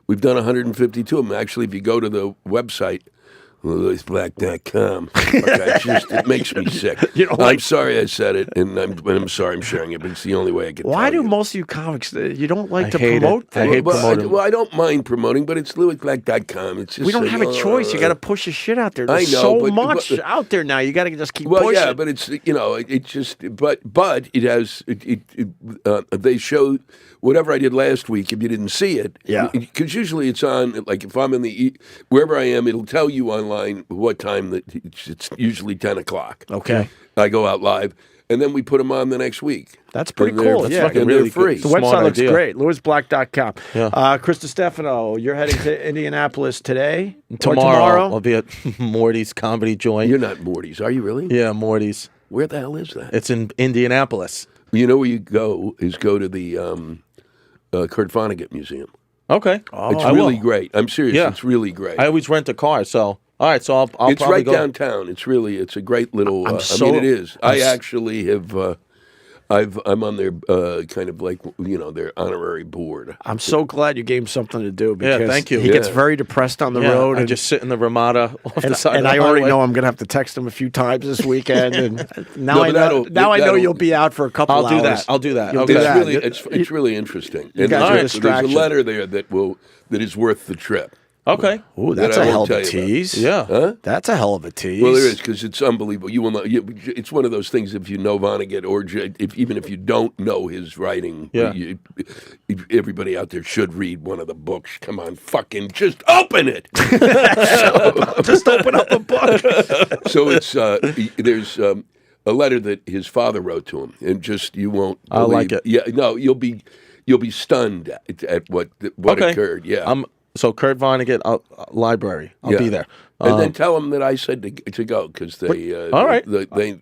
we've done 152 of them. Actually, if you go to the website, LewisBlack.com. It makes me sick. I'm sorry I said it, and I'm sorry I'm sharing it, but it's the only way I can. Why tell do you. most of you comics you don't like I to hate promote it. things? I hate promoting. I don't mind promoting, but it's LewisBlack.com. It's just We don't have a choice. You got to push your shit out there. There's I know, so but- much but- out there now. You got to just keep Well, pushing. yeah, but it's it just but it has they show whatever I did last week. If you didn't see it, Yeah. because usually it's on like if I'm in wherever I am, it'll tell you online what time that it's usually 10:00. Okay. I go out live, and then we put them on the next week. That's pretty And they're- cool. That's Yeah. fucking and really they're free. good. The Smart website looks idea. great. LewisBlack.com. Yeah. Chris Distefano, you're heading to Indianapolis today? Or Tomorrow I'll be at Morty's Comedy Joint. You're not Morty's, are you really? Yeah, Morty's. Where the hell is that? It's in Indianapolis. You know where you go to the Kurt Vonnegut Museum. Okay. It's I really will. great. I'm serious. Yeah. It's really great. I always rent a car, so all right. So I'll It's probably right go. downtown. It's a great little. it is. I actually have. I'm on their kind of like their honorary board. I'm so glad you gave him something to do because thank you. he gets Yeah. very depressed on the Yeah, road. I and just sit in the Ramada off the side. and of I the already highway. know I'm going to have to text him a few times this weekend. And now No, I but know. Now I know that'll- you'll be out for a couple I'll do hours. that. I'll do that. You'll Okay. do It's that. really it's really interesting. And got your there's a distraction. letter there that is worth the trip. Okay. Ooh, that that's I a won't hell of a tell you about. tease. Yeah. Huh? That's a hell of a tease. Well, there is because it's unbelievable. You will know. It's one of those things. If you know Vonnegut, or even if you don't know his writing, Yeah. everybody out there should read one of the books. Come on, fucking just open it. Just open up a book. So it's there's a letter that his father wrote to him, and just you won't. I like believe- it. Yeah, no, you'll be stunned at what Okay. occurred. Yeah. So Kurt Vonnegut library. I'll Yeah. be there. And then tell them that I said to go because they all right.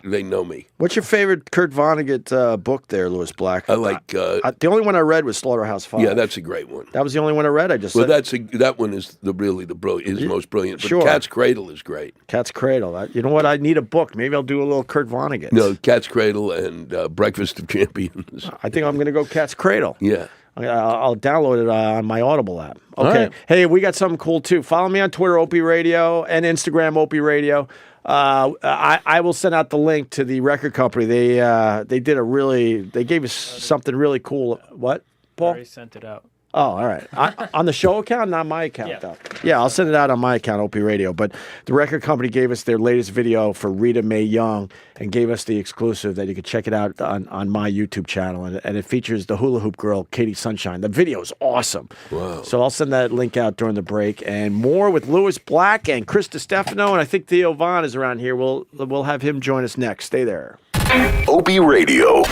they know me. What's your favorite Kurt Vonnegut book there, Lewis Black? I like the only one I read was Slaughterhouse 5. yeah, that's a great one. That was the only one I read. I just Well, said that one is his most brilliant. But Sure. Cat's Cradle is great. Cat's Cradle. You know what? I need a book. Maybe I'll do a little Kurt Vonnegut. No, Cat's Cradle and Breakfast of Champions. I think I'm going to go Cat's Cradle. Yeah. I'll download it on my Audible app. Okay. right. Hey, we got something cool too. Follow me on Twitter, Opie Radio, and Instagram, Opie Radio. I will send out the link to the record company. They gave us something really cool. What, I Paul? already sent it out. Oh, all right. On the show account, not my account, Yeah. though. Yeah, I'll send it out on my account, Opie Radio. But the record company gave us their latest video for Rita May Young and gave us the exclusive that you could check it out on my YouTube channel. And it features the hula hoop girl, Katie Sunshine. The video is awesome. Wow. So I'll send that link out during the break. And more with Lewis Black and Chris Distefano. And I think Theo Vaughn is around here. We'll have him join us next. Stay there. Opie Radio.